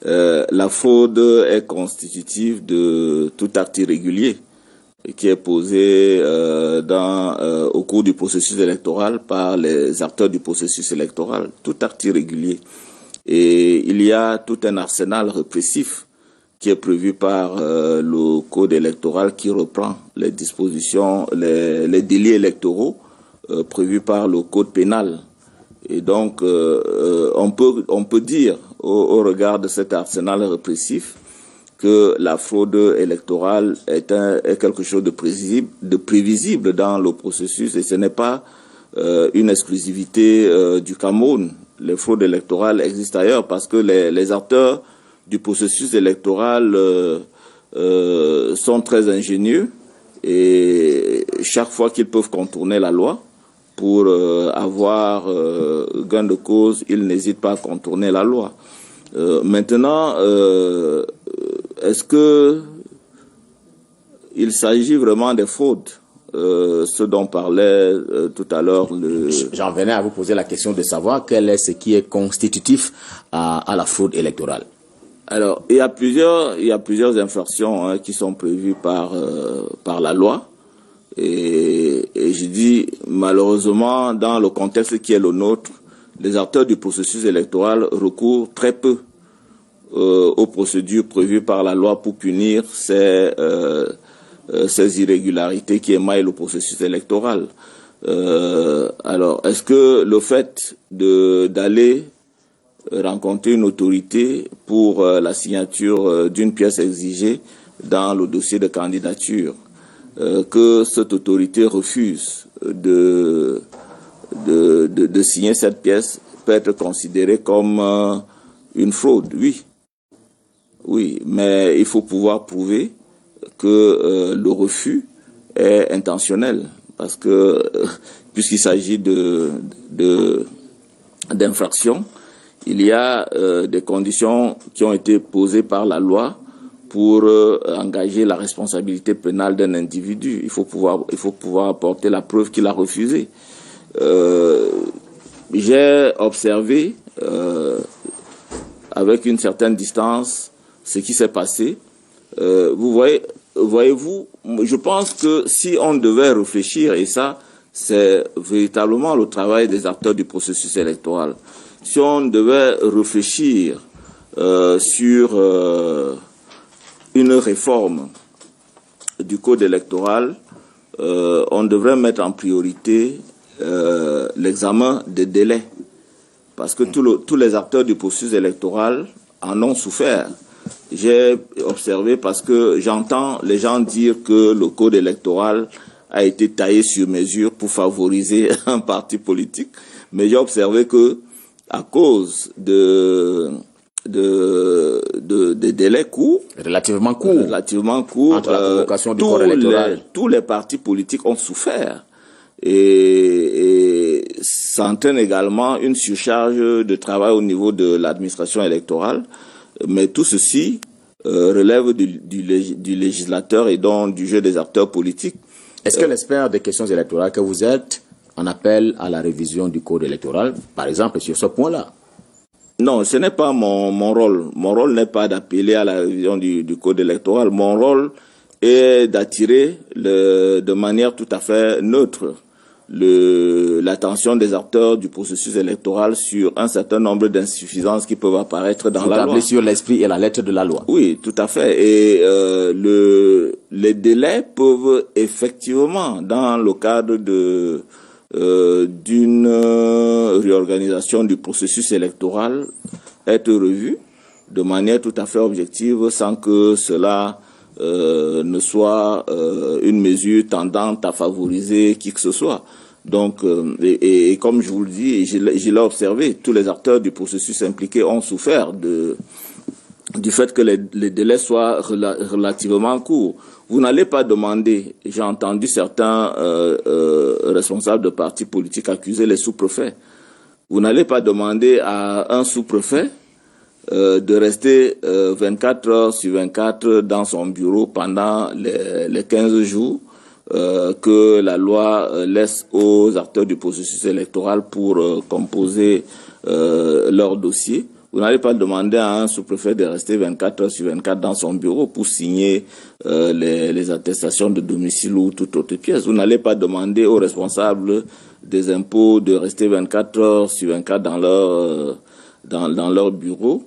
La fraude est constitutive de tout acte irrégulier qui est posé au cours du processus électoral par les acteurs du processus électoral, tout acte irrégulier. Et il y a tout un arsenal répressif qui est prévu par le code électoral qui reprend les dispositions, les délits électoraux prévus par le code pénal. Et donc, on peut dire, au regard de cet arsenal répressif, que la fraude électorale est quelque chose de prévisible dans le processus et ce n'est pas une exclusivité du Cameroun. Les fraudes électorales existent ailleurs parce que les acteurs du processus électoral sont très ingénieux et chaque fois qu'ils peuvent contourner la loi pour avoir gain de cause, ils n'hésitent pas à contourner la loi. Maintenant, est-ce que il s'agit vraiment des fraudes. Ce dont parlait tout à l'heure le... J'en venais à vous poser la question de savoir quel est ce qui est constitutif à la fraude électorale. Alors, il y a plusieurs infractions qui sont prévues par la loi. Et je dis, malheureusement, dans le contexte qui est le nôtre, les acteurs du processus électoral recourent très peu aux procédures prévues par la loi pour punir ces irrégularités qui émaillent le processus électoral. Alors, est-ce que le fait d'aller rencontrer une autorité pour la signature d'une pièce exigée dans le dossier de candidature, que cette autorité refuse de signer cette pièce, peut être considérée comme une fraude? Oui, mais il faut pouvoir prouver que le refus est intentionnel, parce que puisqu'il s'agit d'infractions, il y a des conditions qui ont été posées par la loi pour engager la responsabilité pénale d'un individu. Il faut pouvoir apporter la preuve qu'il a refusé. J'ai observé avec une certaine distance ce qui s'est passé. Voyez-vous, je pense que si on devait réfléchir, et ça, c'est véritablement le travail des acteurs du processus électoral, si on devait réfléchir sur une réforme du code électoral, on devrait mettre en priorité l'examen des délais, parce que tous les acteurs du processus électoral en ont souffert. J'ai observé, parce que j'entends les gens dire que le code électoral a été taillé sur mesure pour favoriser un parti politique, mais j'ai observé que à cause des délais courts, relativement courts, entre la convocation du corps électoral, tous les partis politiques ont souffert, et ça entraîne également une surcharge de travail au niveau de l'administration électorale. Mais tout ceci relève du législateur et donc du jeu des acteurs politiques. Est-ce que l'expert des questions électorales que vous êtes en appelle à la révision du code électoral, par exemple, sur ce point-là? Non, ce n'est pas mon rôle. Mon rôle n'est pas d'appeler à la révision du code électoral. Mon rôle est d'attirer de manière tout à fait neutre l'attention des acteurs du processus électoral sur un certain nombre d'insuffisances qui peuvent apparaître dans la loi. Sur l'esprit et la lettre de la loi. Oui, tout à fait. Et les délais peuvent effectivement, dans le cadre d'une réorganisation du processus électoral, être revus de manière tout à fait objective, sans que cela ne soit une mesure tendant à favoriser qui que ce soit. Donc, et comme je vous le dis, et je l'ai observé, tous les acteurs du processus impliqués ont souffert du fait que les délais soient relativement courts. Vous n'allez pas demander, j'ai entendu certains responsables de partis politiques accuser les sous-préfets, vous n'allez pas demander à un sous-préfet de rester 24 heures sur 24 dans son bureau pendant les 15 jours que la loi laisse aux acteurs du processus électoral pour composer leur dossier. Vous n'allez pas demander à un sous-préfet de rester 24 heures sur 24 dans son bureau pour signer les attestations de domicile ou toute autre pièce. Vous n'allez pas demander aux responsables des impôts de rester 24 heures sur 24 dans leur bureau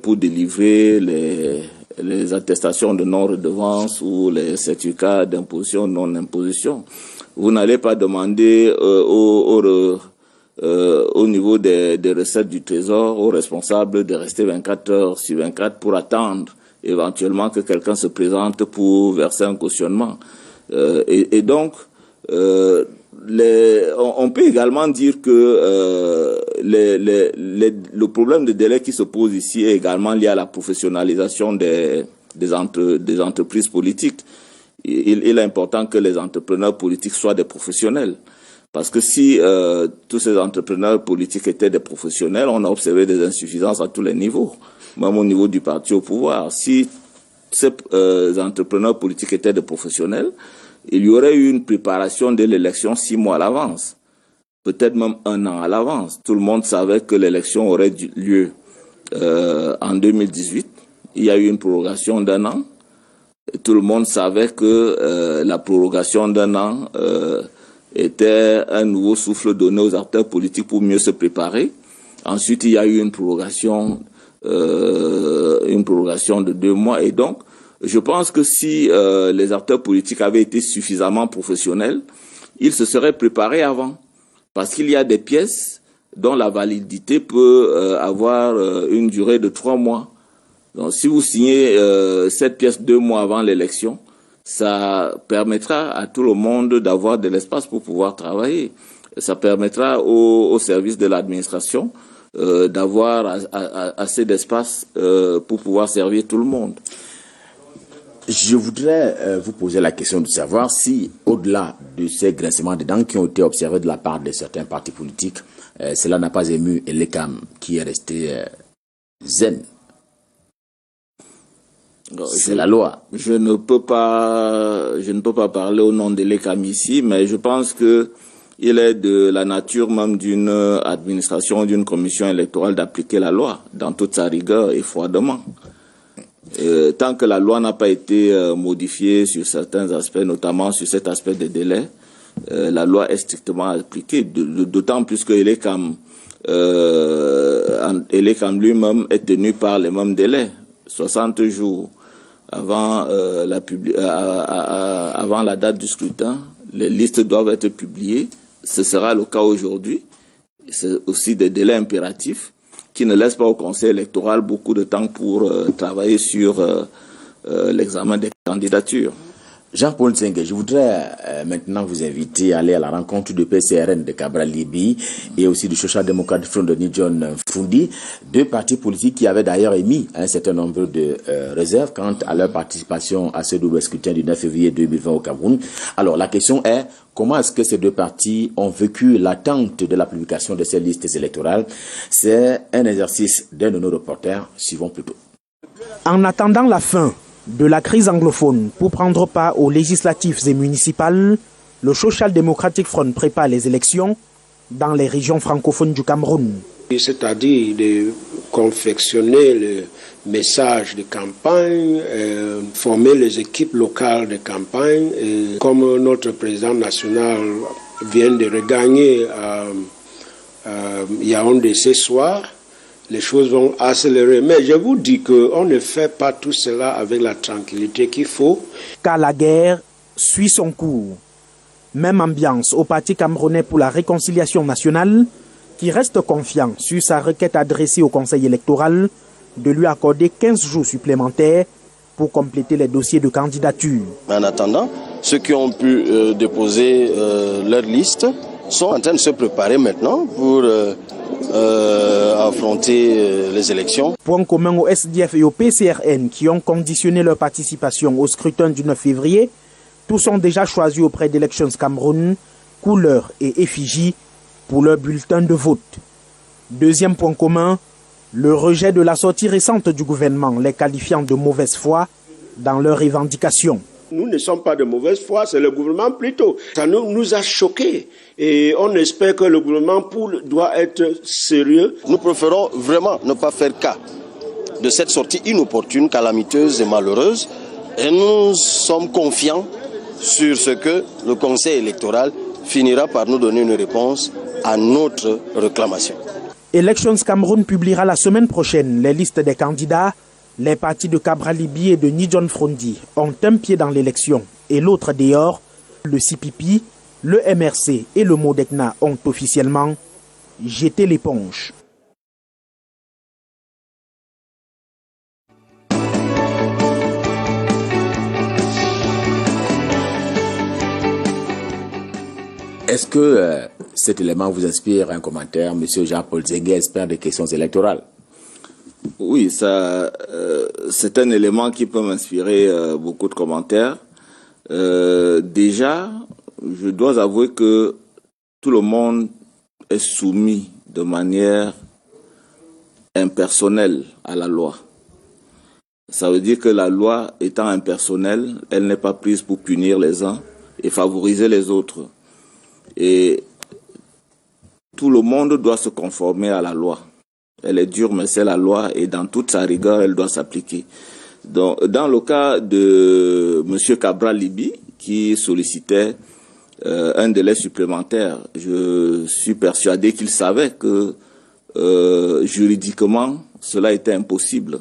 pour délivrer les attestations de non-redevance ou les certificats d'imposition, non-imposition. Vous n'allez pas demander au niveau des recettes du Trésor aux responsables de rester 24 heures sur 24 pour attendre éventuellement que quelqu'un se présente pour verser un cautionnement. Et donc, on peut également dire que le problème de délai qui se pose ici est également lié à la professionnalisation des entreprises politiques. Il est important que les entrepreneurs politiques soient des professionnels. Parce que si tous ces entrepreneurs politiques étaient des professionnels, on a observé des insuffisances à tous les niveaux, même au niveau du parti au pouvoir. Si ces entrepreneurs politiques étaient des professionnels, il y aurait eu une préparation de l'élection 6 mois à l'avance, peut-être même 1 an à l'avance. Tout le monde savait que l'élection aurait lieu en 2018. Il y a eu une prorogation d'1 an. Tout le monde savait que la prorogation d'1 an était un nouveau souffle donné aux acteurs politiques pour mieux se préparer. Ensuite, il y a eu une prorogation de 2 mois. Et donc, je pense que si les acteurs politiques avaient été suffisamment professionnels, ils se seraient préparés avant. Parce qu'il y a des pièces dont la validité peut avoir une durée de 3 mois. Donc, si vous signez cette pièce 2 mois avant l'élection, ça permettra à tout le monde d'avoir de l'espace pour pouvoir travailler. Ça permettra aux services de l'administration d'avoir assez d'espace pour pouvoir servir tout le monde. Je voudrais vous poser la question de savoir si, au-delà de ces grincements de dents qui ont été observés de la part de certains partis politiques, cela n'a pas ému l'ECAM qui est resté zen. C'est la loi. Je ne peux pas parler au nom de l'ECAM ici, mais je pense que il est de la nature même d'une administration, d'une commission électorale d'appliquer la loi dans toute sa rigueur et froidement. Tant que la loi n'a pas été modifiée sur certains aspects, notamment sur cet aspect des délais, la loi est strictement appliquée, d'autant plus que l'ECAM lui-même est tenu par les mêmes délais, 60 jours avant la date du scrutin. Les listes doivent être publiées. Ce sera le cas aujourd'hui. C'est aussi des délais impératifs qui ne laissent pas au Conseil électoral beaucoup de temps pour travailler sur l'examen des candidatures. Jean-Paul Nsengue, je voudrais maintenant vous inviter à aller à la rencontre du PCRN de Cabral Libye et aussi du Social Democratic Front de Nidjon Fundi, 2 partis politiques qui avaient d'ailleurs émis un certain nombre de réserves quant à leur participation à ce double scrutin du 9 février 2020 au Cameroun. Alors la question est, comment est-ce que ces 2 partis ont vécu l'attente de la publication de ces listes électorales? C'est un exercice d'un de nos reporters. Suivons plutôt. En attendant la fin de la crise anglophone pour prendre part aux législatives et municipales, le Social Democratic Front prépare les élections dans les régions francophones du Cameroun. C'est-à-dire de confectionner le message de campagne, former les équipes locales de campagne. Et comme notre président national vient de regagner Yaoundé ce soir, les choses vont accélérer. Mais je vous dis qu'on ne fait pas tout cela avec la tranquillité qu'il faut. Car la guerre suit son cours. Même ambiance au Parti camerounais pour la réconciliation nationale, qui reste confiant sur sa requête adressée au Conseil électoral de lui accorder 15 jours supplémentaires pour compléter les dossiers de candidature. En attendant, ceux qui ont pu déposer leur liste sont en train de se préparer maintenant pour affronter les élections. Point commun au SDF et au PCRN qui ont conditionné leur participation au scrutin du 9 février, tous sont déjà choisis auprès d'Elections Cameroun, couleur et effigie pour leur bulletin de vote. Deuxième point commun, le rejet de la sortie récente du gouvernement, les qualifiant de mauvaise foi dans leurs revendications. Nous ne sommes pas de mauvaise foi, c'est le gouvernement plutôt. Ça nous a choqués et on espère que le gouvernement doit être sérieux. Nous préférons vraiment ne pas faire cas de cette sortie inopportune, calamiteuse et malheureuse. Et nous sommes confiants sur ce que le Conseil électoral finira par nous donner une réponse à notre réclamation. Elections Cameroun publiera la semaine prochaine les listes des candidats. Les partis de Cabral Libye et de Nidjon Fundi ont un pied dans l'élection et l'autre dehors. Le CPP, le MRC et le Modecna ont officiellement jeté l'éponge. Est-ce que cet élément vous inspire un commentaire, M. Jean-Paul Nsengue, expert des questions électorales? Oui, c'est un élément qui peut m'inspirer beaucoup de commentaires. Déjà, je dois avouer que tout le monde est soumis de manière impersonnelle à la loi. Ça veut dire que la loi étant impersonnelle, elle n'est pas prise pour punir les uns et favoriser les autres. Et tout le monde doit se conformer à la loi. Elle est dure, mais c'est la loi et dans toute sa rigueur, elle doit s'appliquer. Donc, dans le cas de M. Cabral Libi, qui sollicitait un délai supplémentaire, je suis persuadé qu'il savait que juridiquement, cela était impossible.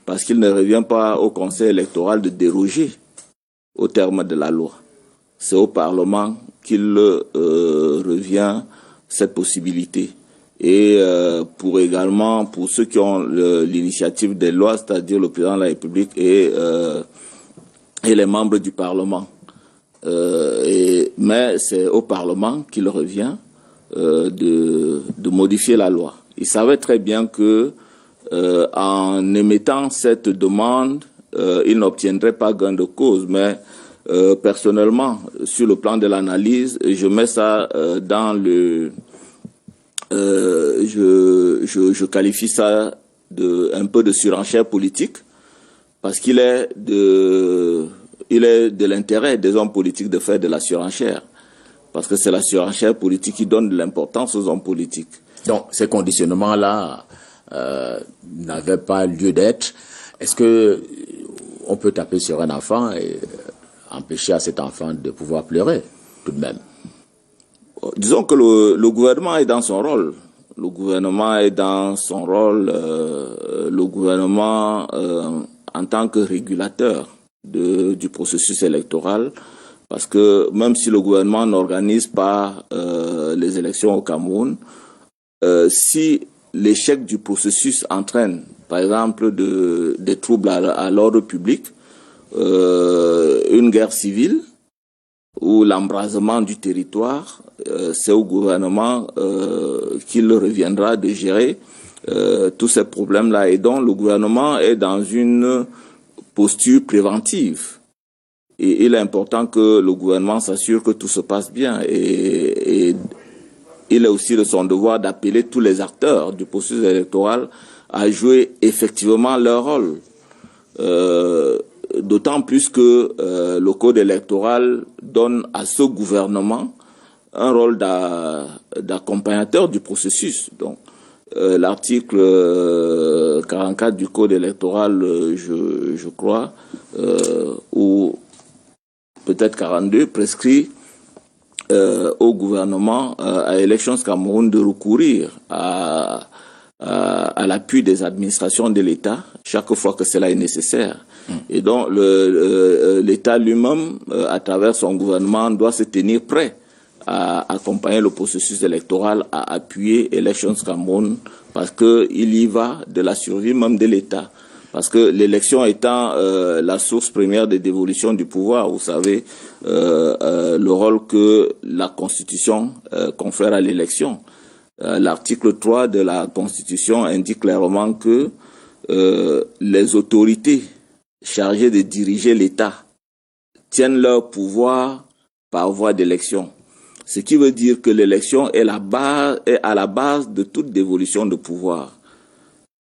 Parce qu'il ne revient pas au Conseil électoral de déroger au terme de la loi. C'est au Parlement qu'il revient cette possibilité. Et pour ceux qui ont l'initiative des lois, c'est-à-dire le président de la République et les membres du Parlement. Mais c'est au Parlement qu'il revient de modifier la loi. Il savait très bien que en émettant cette demande, il n'obtiendrait pas gain de cause, mais personnellement, sur le plan de l'analyse, je mets ça dans le... je qualifie ça un peu de surenchère politique, parce qu'il est de l'intérêt des hommes politiques de faire de la surenchère, parce que c'est la surenchère politique qui donne de l'importance aux hommes politiques. Donc, ces conditionnements-là n'avaient pas lieu d'être. Est-ce que on peut taper sur un enfant et empêcher à cet enfant de pouvoir pleurer, tout de même? Disons que le gouvernement est dans son rôle. Le gouvernement est dans son rôle, le gouvernement en tant que régulateur du processus électoral, parce que même si le gouvernement n'organise pas les élections au Cameroun, si l'échec du processus entraîne, par exemple, des troubles à l'ordre public, une guerre civile ou l'embrasement du territoire, c'est au gouvernement qu'il reviendra de gérer tous ces problèmes-là. Et donc, le gouvernement est dans une posture préventive. Et il est important que le gouvernement s'assure que tout se passe bien. Et il est aussi de son devoir d'appeler tous les acteurs du processus électoral à jouer effectivement leur rôle. D'autant plus que le code électoral donne à ce gouvernement un rôle d'accompagnateur du processus. Donc, l'article 44 du code électoral, je crois, ou peut-être 42, prescrit au gouvernement, à Elections Cameroun, de recourir à l'appui des administrations de l'État chaque fois que cela est nécessaire. Et donc l'État lui-même, à travers son gouvernement, doit se tenir prêt à accompagner le processus électoral, à appuyer Elections Cameroun, parce qu'il y va de la survie même de l'État. Parce que l'élection étant la source première de dévolution du pouvoir, vous savez, le rôle que la Constitution confère à l'élection. L'article 3 de la Constitution indique clairement que les autorités chargées de diriger l'État tiennent leur pouvoir par voie d'élection. Ce qui veut dire que l'élection est à la base de toute dévolution de pouvoir.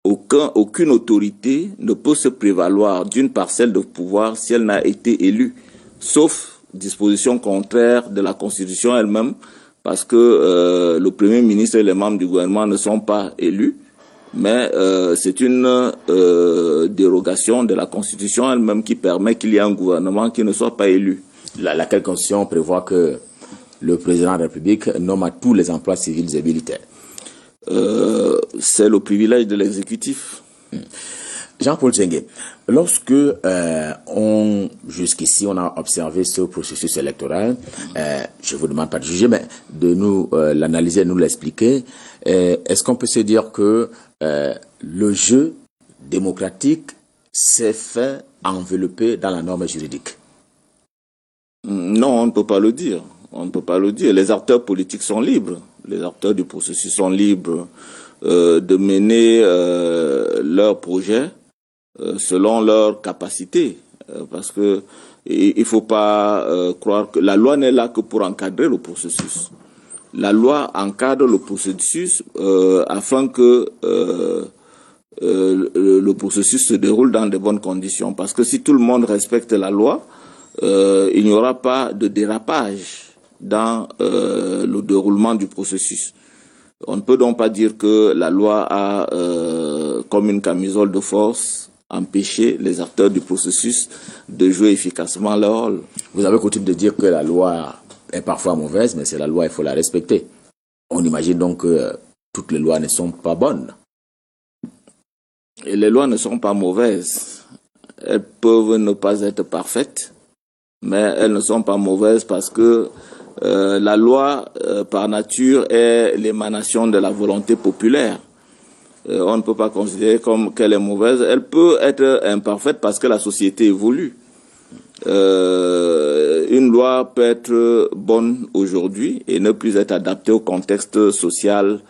Aucune autorité ne peut se prévaloir d'une parcelle de pouvoir si elle n'a été élue, sauf disposition contraire de la Constitution elle-même, parce que le Premier ministre et les membres du gouvernement ne sont pas élus, mais c'est une dérogation de la Constitution elle-même qui permet qu'il y ait un gouvernement qui ne soit pas élu. Laquelle Constitution prévoit que le président de la République nomme à tous les emplois civils et militaires. C'est le privilège de l'exécutif. Jean-Paul Tsengue, lorsque jusqu'ici on a observé ce processus électoral, je vous demande pas de juger, mais de nous l'analyser, nous l'expliquer, est-ce qu'on peut se dire que le jeu démocratique s'est fait envelopper dans la norme juridique? Non, on ne peut pas le dire. On ne peut pas le dire. Les acteurs politiques sont libres. Les acteurs du processus sont libres de mener leurs projets selon leurs capacités. Parce que il faut pas croire que la loi n'est là que pour encadrer le processus. La loi encadre le processus afin que le processus se déroule dans de bonnes conditions. Parce que si tout le monde respecte la loi, il n'y aura pas de dérapage dans le déroulement du processus. On ne peut donc pas dire que la loi a, comme une camisole de force, empêché les acteurs du processus de jouer efficacement leur rôle. Vous avez coutume de dire que la loi est parfois mauvaise, mais c'est la loi, il faut la respecter. On imagine donc que toutes les lois ne sont pas bonnes. Et les lois ne sont pas mauvaises. Elles peuvent ne pas être parfaites, mais elles ne sont pas mauvaises parce que la loi, par nature, est l'émanation de la volonté populaire. On ne peut pas considérer comme qu'elle est mauvaise. Elle peut être imparfaite parce que la société évolue. Une loi peut être bonne aujourd'hui et ne plus être adaptée au contexte social,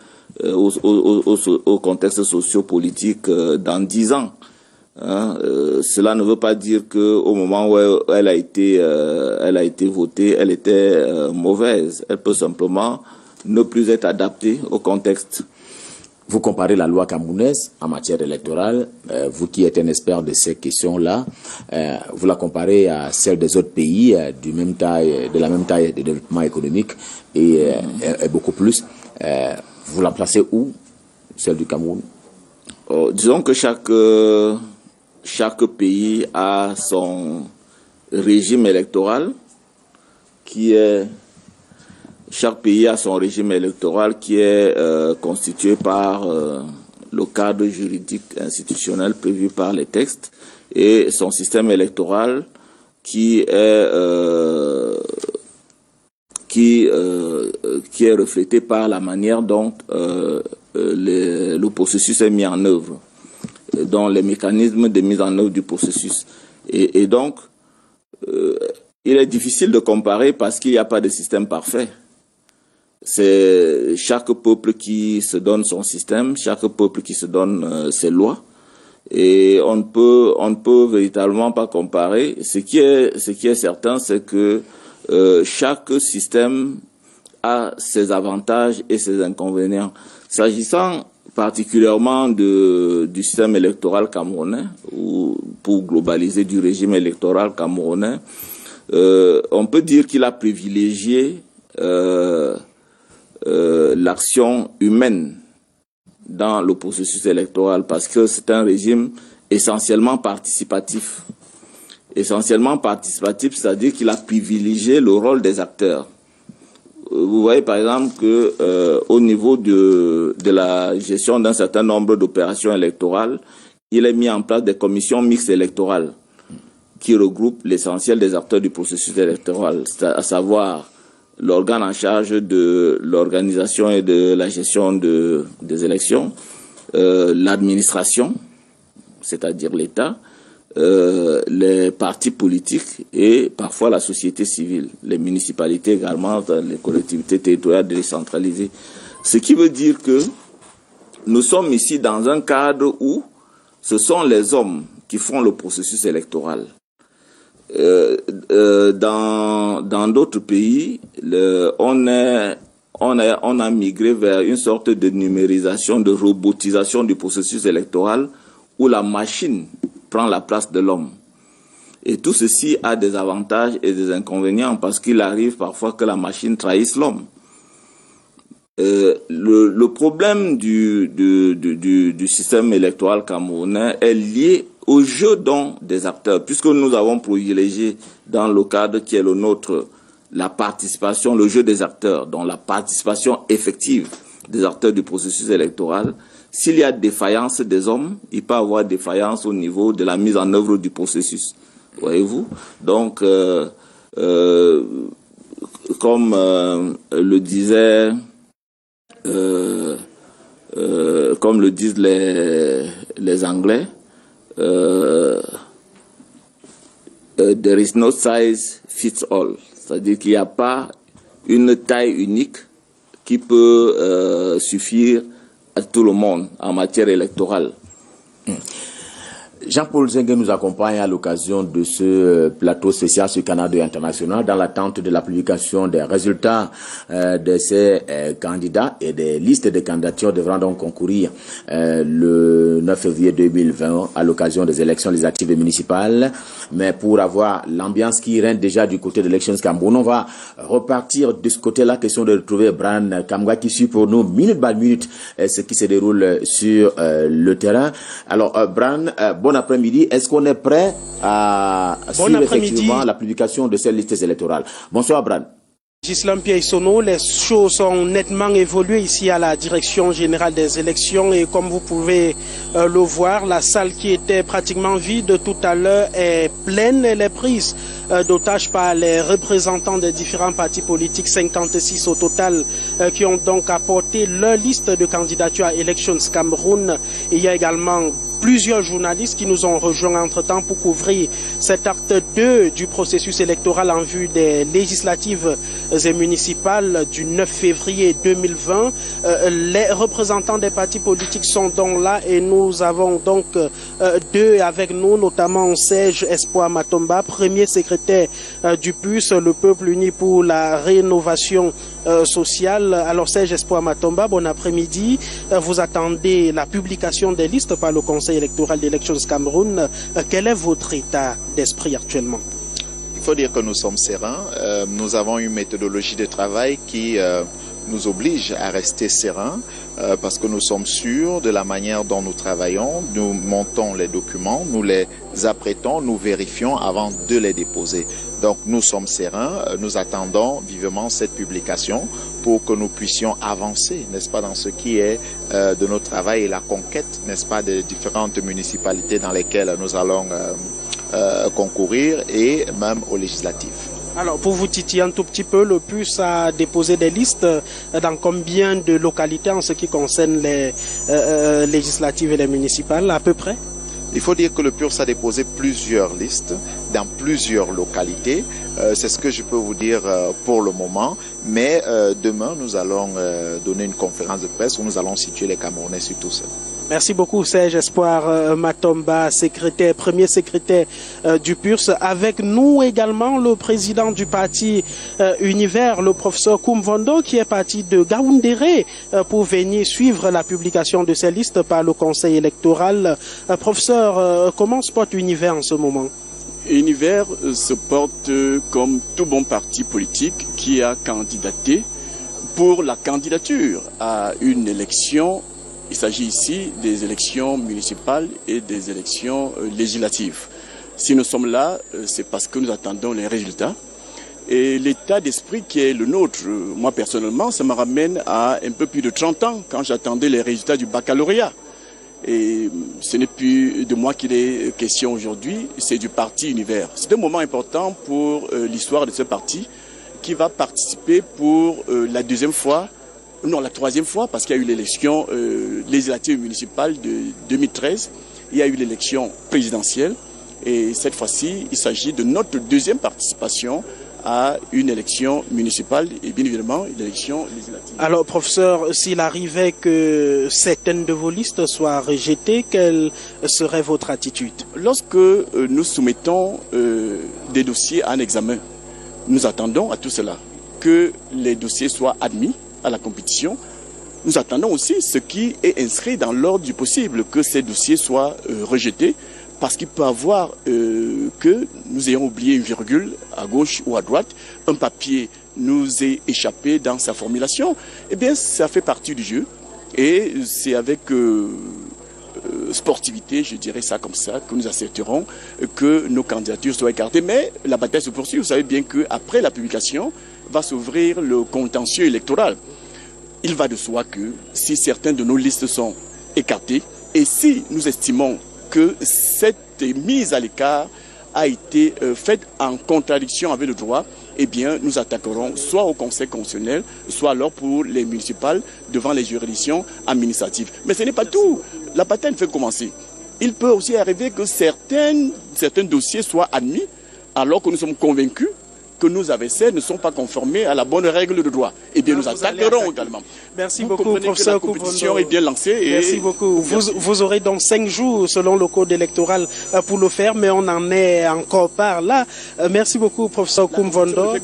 au contexte socio-politique dans 10 ans. Cela ne veut pas dire qu'au moment où elle a été votée, elle était mauvaise. Elle peut simplement ne plus être adaptée au contexte. Vous comparez la loi camerounaise en matière électorale, vous qui êtes un expert de ces questions-là, vous la comparez à celle des autres pays de la même taille de développement économique et beaucoup plus. Vous la placez où, celle du Cameroun? Disons que chaque pays a son régime électoral chaque pays a son régime électoral qui est constitué par le cadre juridique institutionnel prévu par les textes et son système électoral qui est reflété par la manière dont le processus est mis en œuvre, dans les mécanismes de mise en œuvre du processus. Et donc, il est difficile de comparer parce qu'il n'y a pas de système parfait. C'est chaque peuple qui se donne son système, chaque peuple qui se donne ses lois, et on ne peut véritablement pas comparer. Ce qui est certain, c'est que chaque système a ses avantages et ses inconvénients. S'agissant particulièrement du système électoral camerounais, ou pour globaliser du régime électoral camerounais, on peut dire qu'il a privilégié l'action humaine dans le processus électoral parce que c'est un régime essentiellement participatif. Essentiellement participatif, c'est-à-dire qu'il a privilégié le rôle des acteurs. Vous voyez par exemple que au niveau de la gestion d'un certain nombre d'opérations électorales, il a mis en place des commissions mixtes électorales qui regroupent l'essentiel des acteurs du processus électoral, à savoir l'organe en charge de l'organisation et de la gestion des élections, l'administration, c'est-à-dire l'État, les partis politiques et parfois la société civile, les municipalités également, les collectivités territoriales décentralisées. Ce qui veut dire que nous sommes ici dans un cadre où ce sont les hommes qui font le processus électoral. Dans d'autres pays, on a migré vers une sorte de numérisation, de robotisation du processus électoral où la machine prend la place de l'homme. Et tout ceci a des avantages et des inconvénients parce qu'il arrive parfois que la machine trahisse l'homme. Le problème du système électoral camerounais est lié au jeu des acteurs, puisque nous avons privilégié dans le cadre qui est le nôtre la participation, le jeu des acteurs, donc la participation effective des acteurs du processus électoral. S'il y a défaillance des hommes, il peut y avoir défaillance au niveau de la mise en œuvre du processus. Voyez-vous? Donc, comme le disait, comme le disent les Anglais, there is no size fits all. C'est-à-dire qu'il n'y a pas une taille unique qui peut suffire à tout le monde en matière électorale. Jean-Paul Zengue nous accompagne à l'occasion de ce plateau spécial sur Canal 2 International dans l'attente de la publication des résultats de ces candidats et des listes de candidatures devront donc concourir le 9 février 2020 à l'occasion des élections législatives et municipales. Mais pour avoir l'ambiance qui règne déjà du côté de l'Elections Cameroun, on va repartir de ce côté-là, question de retrouver Bran Kamga qui suit pour nous minute par minute ce qui se déroule sur le terrain. Alors Bran, bon après-midi. Est-ce qu'on est prêt à suivre effectivement la publication de ces listes électorales? Bonsoir, Bran. Gislam Piaïsono, les choses ont nettement évolué ici à la direction générale des élections et comme vous pouvez le voir, la salle qui était pratiquement vide tout à l'heure est pleine. Elle est prise d'otage par les représentants des différents partis politiques, 56 au total, qui ont donc apporté leur liste de candidatures à Elections Cameroun. Il y a également plusieurs journalistes qui nous ont rejoints entre-temps pour couvrir cet acte 2 du processus électoral en vue des législatives et municipales du 9 février 2020. Les représentants des partis politiques sont donc là et nous avons donc deux avec nous, notamment Serge Espoir Matomba, premier secrétaire du PUS, le Peuple Uni pour la rénovation sociale. Alors Serge Espoir Matomba, bon après-midi. Vous attendez la publication des listes par le Conseil électoral d'Elections Cameroun. Quel est votre état d'esprit actuellement? Il faut dire que nous sommes sereins. Nous avons une méthodologie de travail qui nous oblige à rester sereins parce que nous sommes sûrs de la manière dont nous travaillons. Nous montons les documents, nous les apprêtons, nous vérifions avant de les déposer. Donc nous sommes sereins, nous attendons vivement cette publication pour que nous puissions avancer, n'est-ce pas, dans ce qui est de notre travail et la conquête, n'est-ce pas, des différentes municipalités dans lesquelles nous allons concourir et même aux législatives. Alors, pour vous titiller un tout petit peu, le PUS a déposé des listes dans combien de localités en ce qui concerne les législatives et les municipales, à peu près? Il faut dire que le PUS a déposé plusieurs listes dans plusieurs localités. C'est ce que je peux vous dire pour le moment. Mais demain, nous allons donner une conférence de presse où nous allons situer les Camerounais sur tout ça. Merci beaucoup Serge Espoir Matomba, premier secrétaire du PURS. Avec nous également le président du parti Univers, le professeur Koumvondo, qui est parti de Gaoundéré pour venir suivre la publication de ces listes par le Conseil électoral. Professeur, comment se porte Univers en ce moment? Univers se porte comme tout bon parti politique qui a candidaté pour la candidature à une élection. Il s'agit ici des élections municipales et des élections législatives. Si nous sommes là, c'est parce que nous attendons les résultats. Et l'état d'esprit qui est le nôtre, moi personnellement, ça me ramène à un peu plus de 30 ans quand j'attendais les résultats du baccalauréat. Et ce n'est plus de moi qu'il est question aujourd'hui, c'est du parti Univers. C'est un moment important pour l'histoire de ce parti qui va participer pour la troisième fois, parce qu'il y a eu l'élection législative municipale de 2013, il y a eu l'élection présidentielle, et cette fois-ci, il s'agit de notre deuxième participation à une élection municipale et bien évidemment une élection législative. Alors professeur, s'il arrivait que certaines de vos listes soient rejetées, quelle serait votre attitude? Lorsque nous soumettons des dossiers à un examen, nous attendons à tout cela que les dossiers soient admis à la compétition. Nous attendons aussi ce qui est inscrit dans l'ordre du possible, que ces dossiers soient rejetés, parce qu'il peut avoir que nous ayons oublié une virgule à gauche ou à droite, un papier nous est échappé dans sa formulation. Eh bien, ça fait partie du jeu et c'est avec sportivité, je dirais ça comme ça, que nous accepterons que nos candidatures soient écartées. Mais la bataille se poursuit. Vous savez bien qu'après la publication, va s'ouvrir le contentieux électoral. Il va de soi que si certaines de nos listes sont écartées et si nous estimons que cette mise à l'écart a été faite en contradiction avec le droit, eh bien nous attaquerons soit au Conseil constitutionnel, soit alors pour les municipales devant les juridictions administratives. Mais ce n'est pas tout. La bataille ne fait commencer. Il peut aussi arriver que certains dossiers soient admis alors que nous sommes convaincus que nous avons ne sont pas conformés à la bonne règle de droit. Eh bien, nous attaquerons également. Merci vous beaucoup, professeur que la compétition est bien lancée. Merci beaucoup. Vous aurez donc 5 jours selon le code électoral pour le faire, mais on n'en est encore pas là. Merci beaucoup, professeur Koumvondo.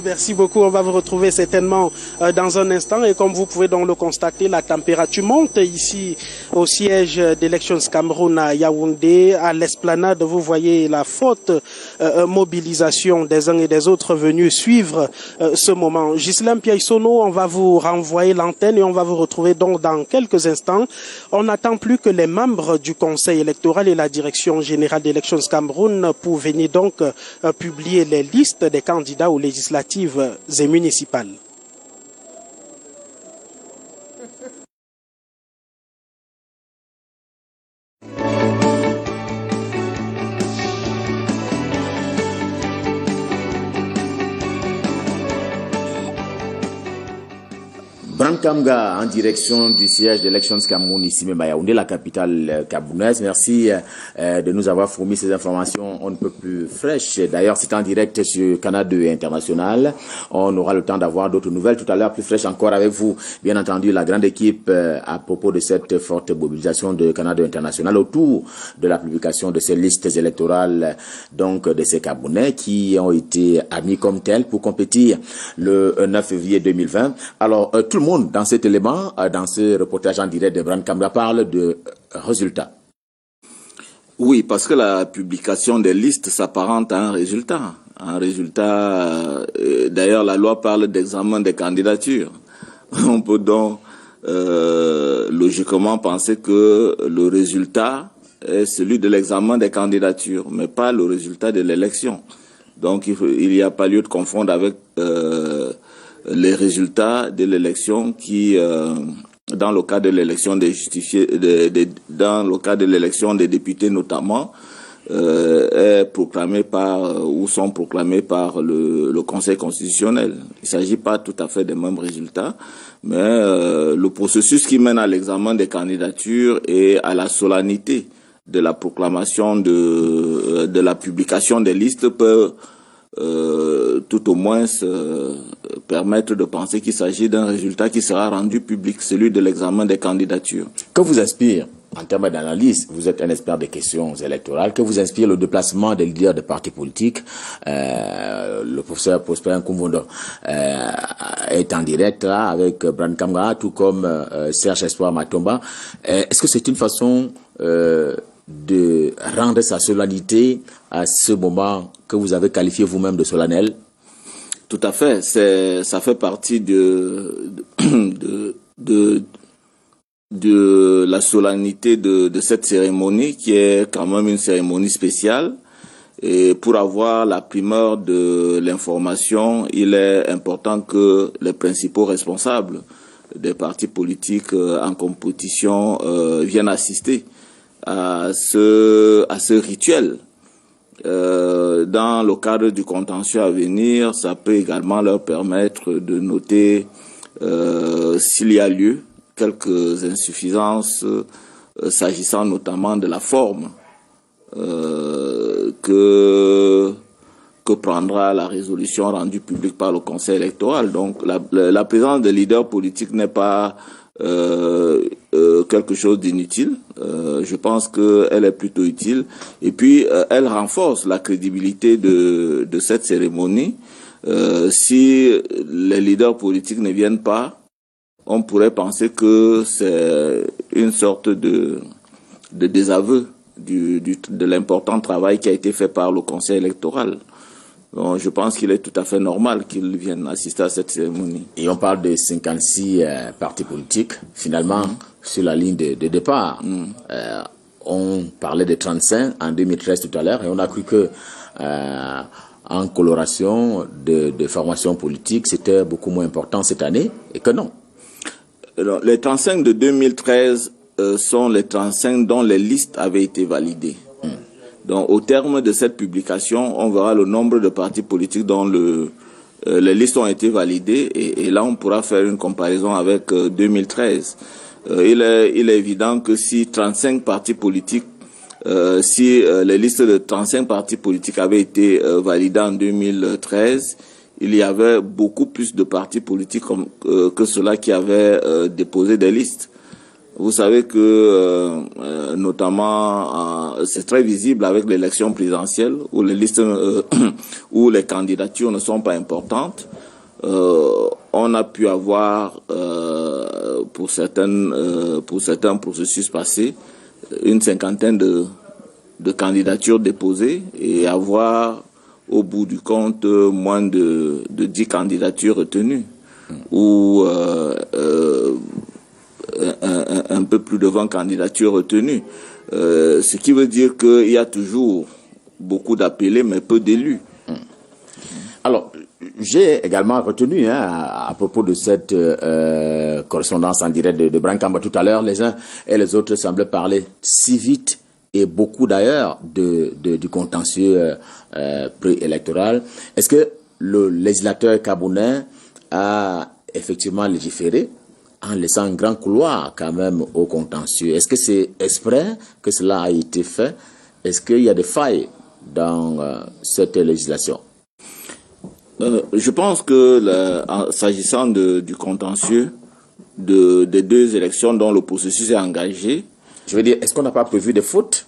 Merci beaucoup. On va vous retrouver certainement dans un instant. Et comme vous pouvez donc le constater, la température monte ici au siège d'Elections Cameroun à Yaoundé. À l'esplanade, vous voyez la forte mobilisation des uns et des autres venus suivre ce moment. Ghislaine Piaïsono, on va vous renvoyer l'antenne et on va vous retrouver donc dans quelques instants. On n'attend plus que les membres du Conseil électoral et la Direction générale d'Elections Cameroun pour venir donc publier les listes des candidats aux législatives et municipales. Brankamga en direction du siège d'Elections Cameroun ici même à Yaoundé, la capitale camerounaise. Merci de nous avoir fourni ces informations on ne peut plus fraîches. D'ailleurs, c'est en direct sur Canal 2 International. On aura le temps d'avoir d'autres nouvelles tout à l'heure plus fraîches encore avec vous. Bien entendu, la grande équipe à propos de cette forte mobilisation de Canal 2 International autour de la publication de ces listes électorales donc de ces Camerounais qui ont été admis comme tels pour compétir le 9 février 2020. Alors, tout le monde dans cet élément, dans ce reportage en direct de Brankamga parle de résultats. Oui, parce que la publication des listes s'apparente à un résultat. D'ailleurs, la loi parle d'examen des candidatures. On peut donc logiquement penser que le résultat est celui de l'examen des candidatures, mais pas le résultat de l'élection. Donc, il n'y a pas lieu de confondre avec les résultats de l'élection qui, dans le cas de l'élection des justifiés, dans le cas de l'élection des députés notamment, est proclamé par ou sont proclamés par le Conseil constitutionnel. Il ne s'agit pas tout à fait des mêmes résultats, mais le processus qui mène à l'examen des candidatures et à la solennité de la proclamation de la publication des listes peut tout au moins permettre de penser qu'il s'agit d'un résultat qui sera rendu public, celui de l'examen des candidatures. Que vous inspire, en termes d'analyse, vous êtes un expert des questions électorales, que vous inspire le déplacement des leaders de partis politiques, le professeur Prosper Koumvondo est en direct là avec Brankamga, tout comme Serge Espoir Matomba. Est-ce que c'est une façon de rendre sa solennité à ce moment que vous avez qualifié vous-même de solennel? Tout à fait. Ça fait partie de la solennité de cette cérémonie qui est quand même une cérémonie spéciale. Et pour avoir la primeur de l'information, il est important que les principaux responsables des partis politiques en compétition viennent assister à ce rituel. Dans le cadre du contentieux à venir, ça peut également leur permettre de noter s'il y a lieu quelques insuffisances s'agissant notamment de la forme que prendra la résolution rendue publique par le Conseil électoral. Donc la présence des leaders politiques n'est pas quelque chose d'inutile. Je pense qu'elle est plutôt utile. Et puis, elle renforce la crédibilité de cette cérémonie. Si les leaders politiques ne viennent pas, on pourrait penser que c'est une sorte de désaveu de l'important travail qui a été fait par le Conseil électoral. Donc, je pense qu'il est tout à fait normal qu'ils viennent assister à cette cérémonie. Et on parle de 56 partis politiques, finalement, sur la ligne de départ. On parlait de 35 en 2013 tout à l'heure, et on a cru que en coloration de formation politique, c'était beaucoup moins important cette année, et que non. Alors, les 35 de 2013 sont les 35 dont les listes avaient été validées. Donc, au terme de cette publication, on verra le nombre de partis politiques dont les listes ont été validées, et là, on pourra faire une comparaison avec 2013. Il est évident que si 35 partis politiques si les listes de 35 partis politiques avaient été validées en 2013, il y avait beaucoup plus de partis politiques que ceux-là qui avaient déposé des listes. Vous savez que, notamment, c'est très visible avec l'élection présidentielle où les listes, où les candidatures ne sont pas importantes. On a pu avoir, pour certains processus passés, une cinquantaine de candidatures déposées et avoir, au bout du compte, moins de 10 candidatures retenues. Ou un peu plus de 20 candidatures retenues. Ce qui veut dire qu'il y a toujours beaucoup d'appelés, mais peu d'élus. Alors, j'ai également retenu à propos de cette correspondance en direct de Brankamba tout à l'heure, les uns et les autres semblaient parler si vite et beaucoup d'ailleurs du contentieux préélectoral. Est-ce que le législateur camerounais a effectivement légiféré en laissant un grand couloir quand même au contentieux? Est-ce que c'est exprès que cela a été fait? Est-ce qu'il y a des failles dans cette législation? Je pense que s'agissant du contentieux des deux élections dont le processus est engagé, je veux dire, est-ce qu'on n'a pas prévu des fautes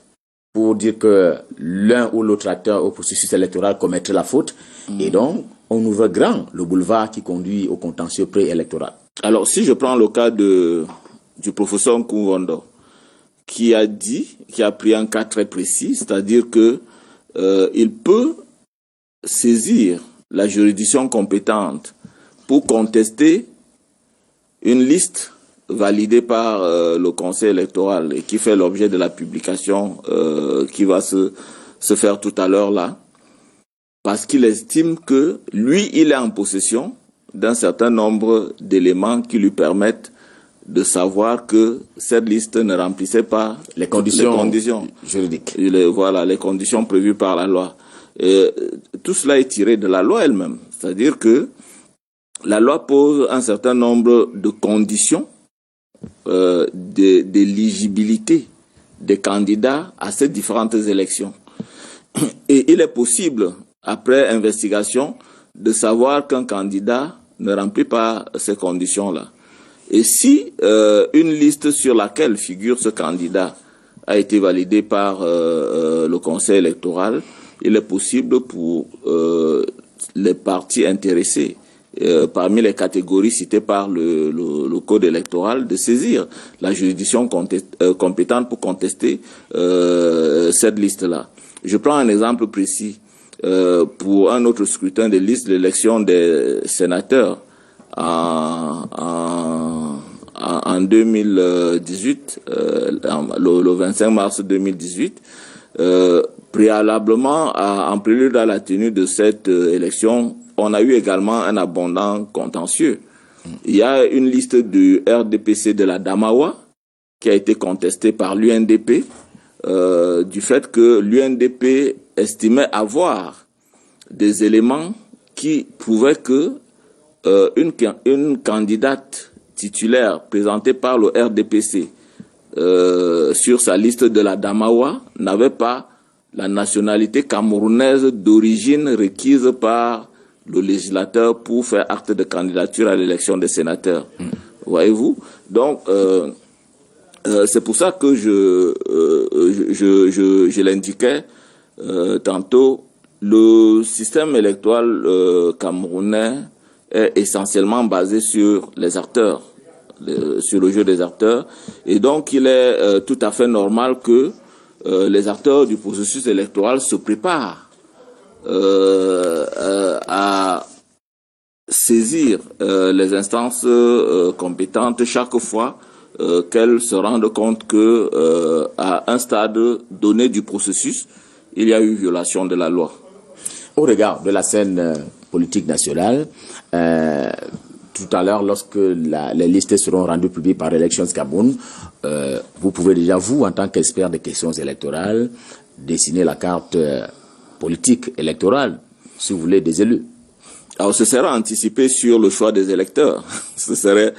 pour dire que l'un ou l'autre acteur au processus électoral commettrait la faute et donc on ouvre grand le boulevard qui conduit au contentieux préélectoral? Alors, si je prends le cas du professeur Nkungondo, qui a pris un cas très précis, c'est-à-dire que il peut saisir la juridiction compétente pour contester une liste validée par le Conseil électoral et qui fait l'objet de la publication qui va se faire tout à l'heure là, parce qu'il estime que lui, il est en possession d'un certain nombre d'éléments qui lui permettent de savoir que cette liste ne remplissait pas les conditions juridiques. Voilà, les conditions prévues par la loi. Et tout cela est tiré de la loi elle-même. C'est-à-dire que la loi pose un certain nombre de conditions d'éligibilité des candidats à ces différentes élections. Et il est possible, après investigation, de savoir qu'un candidat ne remplit pas ces conditions-là. Et si une liste sur laquelle figure ce candidat a été validée par le Conseil électoral, il est possible pour les partis intéressés, parmi les catégories citées par le Code électoral, de saisir la juridiction compétente pour contester cette liste-là. Je prends un exemple précis. Pour un autre scrutin de liste, l'élection des sénateurs en 2018, le 25 mars 2018, préalablement, en prélude à la tenue de cette élection, on a eu également un abondant contentieux. Il y a une liste du RDPC de la Damawa qui a été contestée par l'UNDP, du fait que l'UNDP estimait avoir des éléments qui prouvaient que une candidate titulaire présentée par le RDPC sur sa liste de la Damawa n'avait pas la nationalité camerounaise d'origine requise par le législateur pour faire acte de candidature à l'élection des sénateurs. Voyez-vous? Donc, c'est pour ça que je l'indiquais tantôt, le système électoral camerounais est essentiellement basé sur les acteurs, sur le jeu des acteurs, et donc il est tout à fait normal que les acteurs du processus électoral se préparent à saisir les instances compétentes chaque fois qu'elles se rendent compte que à un stade donné du processus, il y a eu violation de la loi. Au regard de la scène politique nationale, tout à l'heure, lorsque les listes seront rendues publiques par Elections Cameroun, vous pouvez déjà, vous, en tant qu'expert des questions électorales, dessiner la carte politique électorale, si vous voulez, des élus. Alors, ce serait anticiper sur le choix des électeurs. Ce serait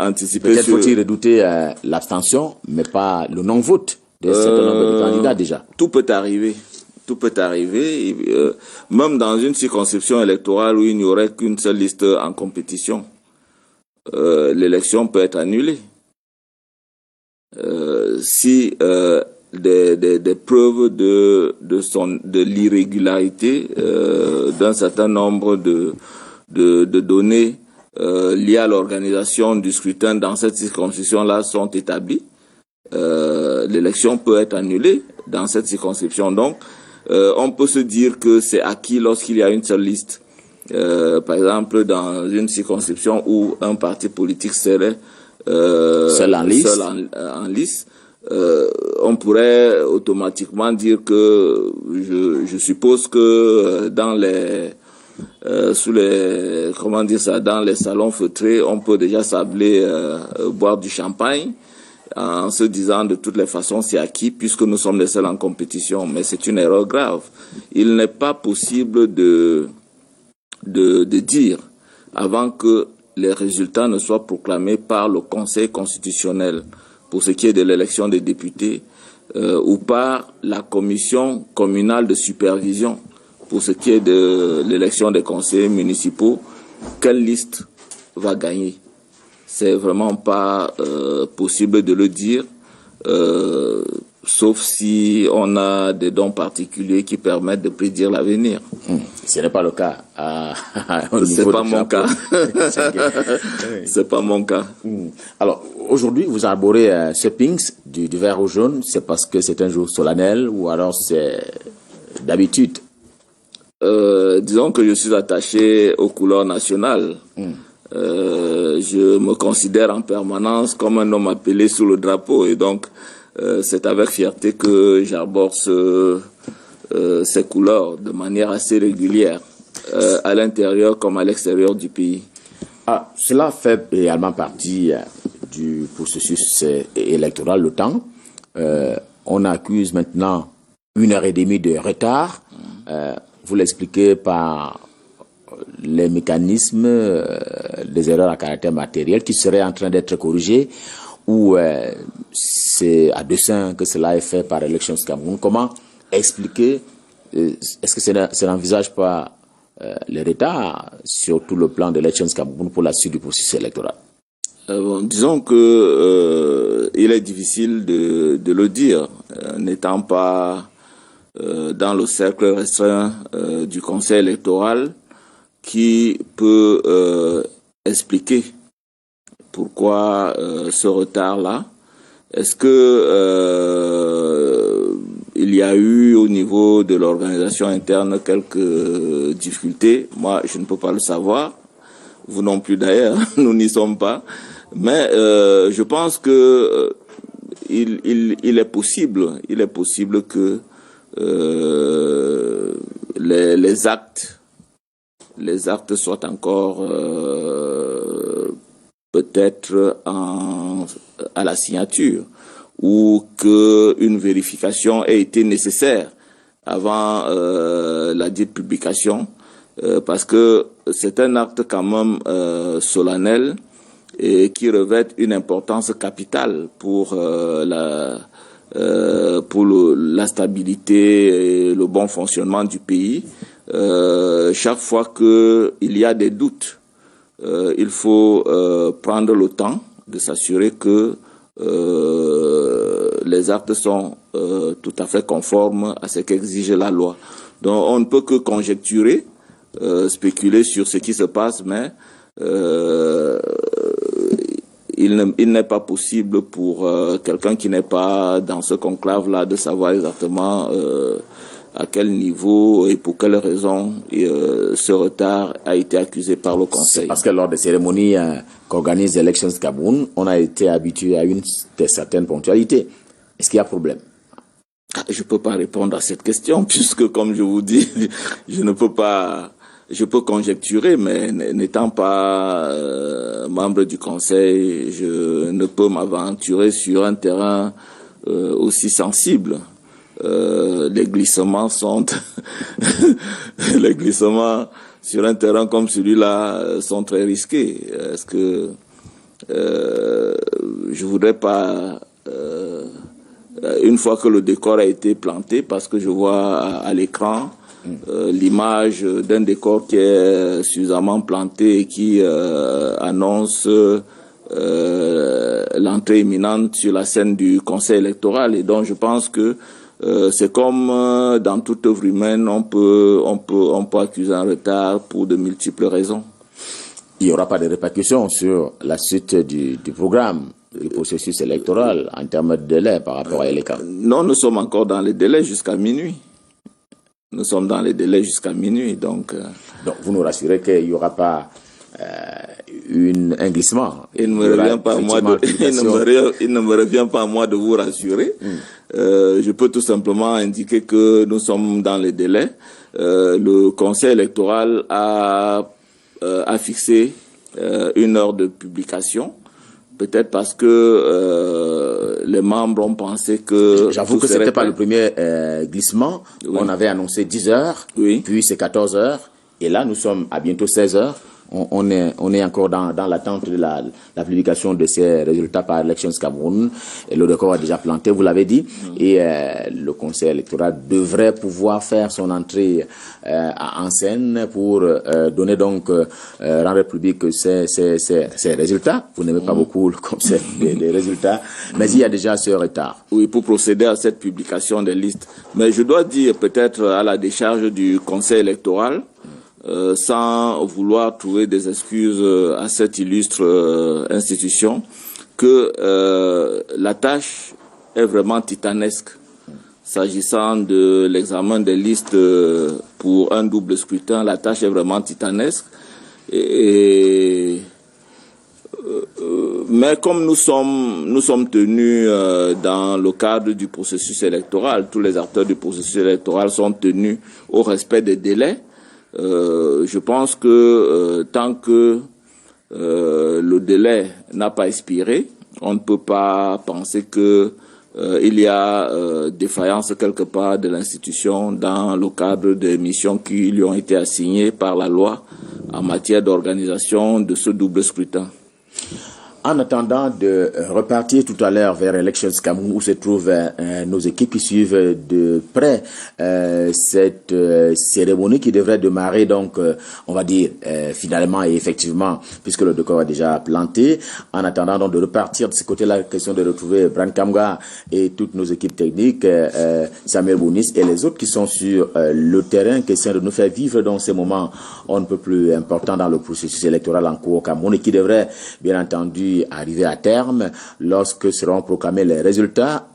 anticiper peut-être faut-il redouter l'abstention, mais pas le non-vote. d'un certain nombre de candidats déjà. Tout peut arriver. Tout peut arriver. Même dans une circonscription électorale où il n'y aurait qu'une seule liste en compétition, l'élection peut être annulée. Si des preuves de l'irrégularité d'un certain nombre de données liées à l'organisation du scrutin dans cette circonscription-là sont établies, l'élection peut être annulée dans cette circonscription. Donc, on peut se dire que c'est acquis lorsqu'il y a une seule liste. Par exemple, dans une circonscription où un parti politique serait seul en liste, on pourrait automatiquement dire que je suppose que dans dans les salons feutrés, on peut déjà sabler, boire du champagne en se disant de toutes les façons c'est acquis puisque nous sommes les seuls en compétition. Mais c'est une erreur grave. Il n'est pas possible de dire avant que les résultats ne soient proclamés par le Conseil constitutionnel pour ce qui est de l'élection des députés ou par la commission communale de supervision pour ce qui est de l'élection des conseillers municipaux, quelle liste va gagner. C'est vraiment pas possible de le dire, sauf si on a des dons particuliers qui permettent de prédire l'avenir. Ce n'est pas le cas. C'est pas mon cas. C'est pas mon cas. Alors, aujourd'hui, vous arborez ce pinks du vert au jaune, c'est parce que c'est un jour solennel ou alors c'est d'habitude? Disons que je suis attaché aux couleurs nationales. Je me considère en permanence comme un homme appelé sous le drapeau et donc c'est avec fierté que j'arbore ces couleurs de manière assez régulière à l'intérieur comme à l'extérieur du pays. Cela fait également partie du processus électoral, le temps. On accuse maintenant 1h30 de retard. Vous l'expliquez par les mécanismes, des erreurs à caractère matériel qui seraient en train d'être corrigées ou c'est à dessein que cela est fait par Elections Cameroun. Comment expliquer, est-ce que ça n'envisage pas les retards sur tout le plan de Elections Cameroun pour la suite du processus électoral? Disons que il est difficile de le dire, n'étant pas dans le cercle restreint du Conseil électoral qui peut expliquer pourquoi ce retard-là. Est-ce que il y a eu au niveau de l'organisation interne quelques difficultés? Moi, je ne peux pas le savoir. Vous non plus d'ailleurs, nous n'y sommes pas. Mais je pense que il est possible que les actes soient encore peut-être à la signature ou qu'une vérification ait été nécessaire avant la dite publication parce que c'est un acte quand même solennel et qui revêt une importance capitale pour la stabilité et le bon fonctionnement du pays. Chaque fois qu'il y a des doutes, il faut prendre le temps de s'assurer que les actes sont tout à fait conformes à ce qu'exige la loi. Donc on ne peut que conjecturer, spéculer sur ce qui se passe, mais il n'est pas possible pour quelqu'un qui n'est pas dans ce conclave-là de savoir exactement à quel niveau et pour quelles raisons ce retard a été accusé par le Conseil. C'est parce que lors des cérémonies qu'organise Elections Cameroun, on a été habitué à une certaine ponctualité. Est-ce qu'il y a problème? Je ne peux pas répondre à cette question puisque, comme je vous dis, je peux conjecturer, mais n'étant pas membre du Conseil, je ne peux m'aventurer sur un terrain aussi sensible. Les glissements les glissements sur un terrain comme celui-là sont très risqués. Est-ce que je voudrais pas une fois que le décor a été planté, parce que je vois à l'écran l'image d'un décor qui est suffisamment planté et qui annonce l'entrée imminente sur la scène du Conseil électoral. Et donc je pense que c'est comme dans toute œuvre humaine, on peut accuser un retard pour de multiples raisons. Il n'y aura pas de répercussions sur la suite du programme, du processus électoral en termes de délai par rapport à l'ELECA? Non, nous sommes encore dans les délais jusqu'à minuit. Nous sommes dans les délais jusqu'à minuit, donc vous nous rassurez qu'il n'y aura pas un glissement. Il ne me revient pas à moi de vous rassurer. Je peux tout simplement indiquer que nous sommes dans les délais. Le Conseil électoral a fixé une heure de publication. Peut-être parce que les membres ont pensé que... J'avoue que ce n'était pas le premier glissement. Oui. On avait annoncé 10 heures, puis c'est 14 heures. Et là, nous sommes à bientôt 16 heures. On est encore dans l'attente de la publication de ces résultats par Elections Cameroun. Et le décor a déjà planté, vous l'avez dit. Et le Conseil électoral devrait pouvoir faire son entrée en scène pour donner donc, rendre public ces résultats. Vous n'aimez pas beaucoup le concept des résultats, mais il y a déjà ce retard. Oui, pour procéder à cette publication des listes. Mais je dois dire peut-être à la décharge du Conseil électoral, sans vouloir trouver des excuses à cette illustre institution, que la tâche est vraiment titanesque. S'agissant de l'examen des listes pour un double scrutin, la tâche est vraiment titanesque. Mais comme nous sommes tenus dans le cadre du processus électoral, tous les acteurs du processus électoral sont tenus au respect des délais. Je pense que tant que le délai n'a pas expiré, on ne peut pas penser que il y a défaillance quelque part de l'institution dans le cadre des missions qui lui ont été assignées par la loi en matière d'organisation de ce double scrutin. En attendant de repartir tout à l'heure vers Elections Cameroun, où se trouvent nos équipes qui suivent de près cette cérémonie qui devrait démarrer, donc, on va dire, finalement et effectivement, puisque le décor est déjà planté. En attendant donc de repartir de ce côté-là, question de retrouver Bran Kamga et toutes nos équipes techniques, Samuel Bounis et les autres qui sont sur le terrain, question de nous faire vivre dans ces moments on ne peut plus importants dans le processus électoral en cours au Cameroun et qui devrait, bien entendu, arriver à terme lorsque seront proclamés les résultats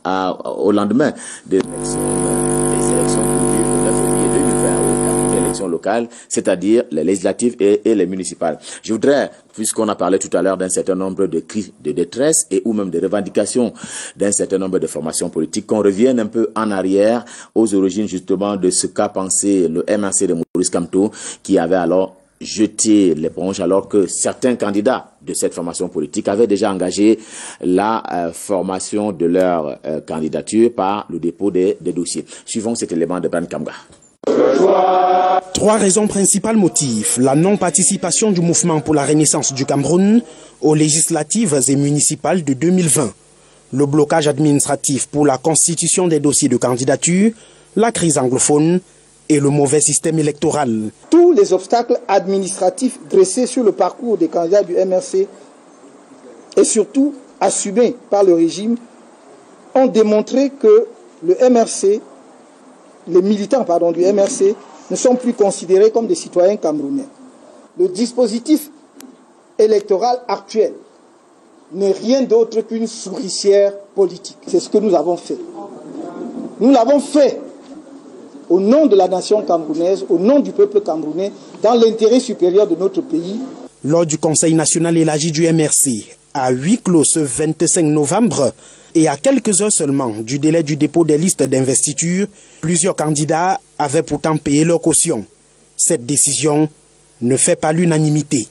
au lendemain des élections prévues le 9 février 2020 aux élections locales, c'est-à-dire les législatives et les municipales. Je voudrais, puisqu'on a parlé tout à l'heure d'un certain nombre de cris de détresse et ou même de revendications d'un certain nombre de formations politiques, qu'on revienne un peu en arrière aux origines justement de ce qu'a pensé le MRC de Maurice Kamto, qui avait alors jeter l'éponge alors que certains candidats de cette formation politique avaient déjà engagé la formation de leur candidature par le dépôt des dossiers. Suivons cet élément de Bran Kamga. 3 raisons principales motivent la non-participation du mouvement pour la renaissance du Cameroun aux législatives et municipales de 2020. Le blocage administratif pour la constitution des dossiers de candidature, la crise anglophone et le mauvais système électoral. Tous les obstacles administratifs dressés sur le parcours des candidats du MRC et surtout assumés par le régime ont démontré que le MRC, les militants du MRC ne sont plus considérés comme des citoyens camerounais. Le dispositif électoral actuel n'est rien d'autre qu'une souricière politique. C'est ce que nous avons fait. Nous l'avons fait au nom de la nation camerounaise, au nom du peuple camerounais, dans l'intérêt supérieur de notre pays. Lors du Conseil national élargi du MRC, à huis clos ce 25 novembre, et à quelques heures seulement du délai du dépôt des listes d'investiture, plusieurs candidats avaient pourtant payé leur caution. Cette décision ne fait pas l'unanimité.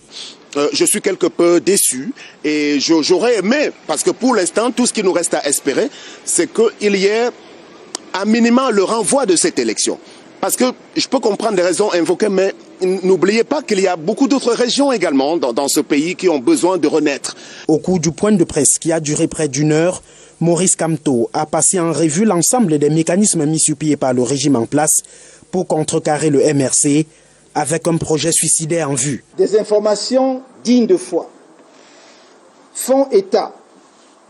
Je suis quelque peu déçu et j'aurais aimé, parce que pour l'instant, tout ce qui nous reste à espérer, c'est qu'il y ait à minima le renvoi de cette élection. Parce que je peux comprendre les raisons invoquées, mais n'oubliez pas qu'il y a beaucoup d'autres régions également dans ce pays qui ont besoin de renaître. Au cours du point de presse qui a duré près d'une heure, Maurice Kamto a passé en revue l'ensemble des mécanismes mis sur pied par le régime en place pour contrecarrer le MRC avec un projet suicidaire en vue. Des informations dignes de foi font état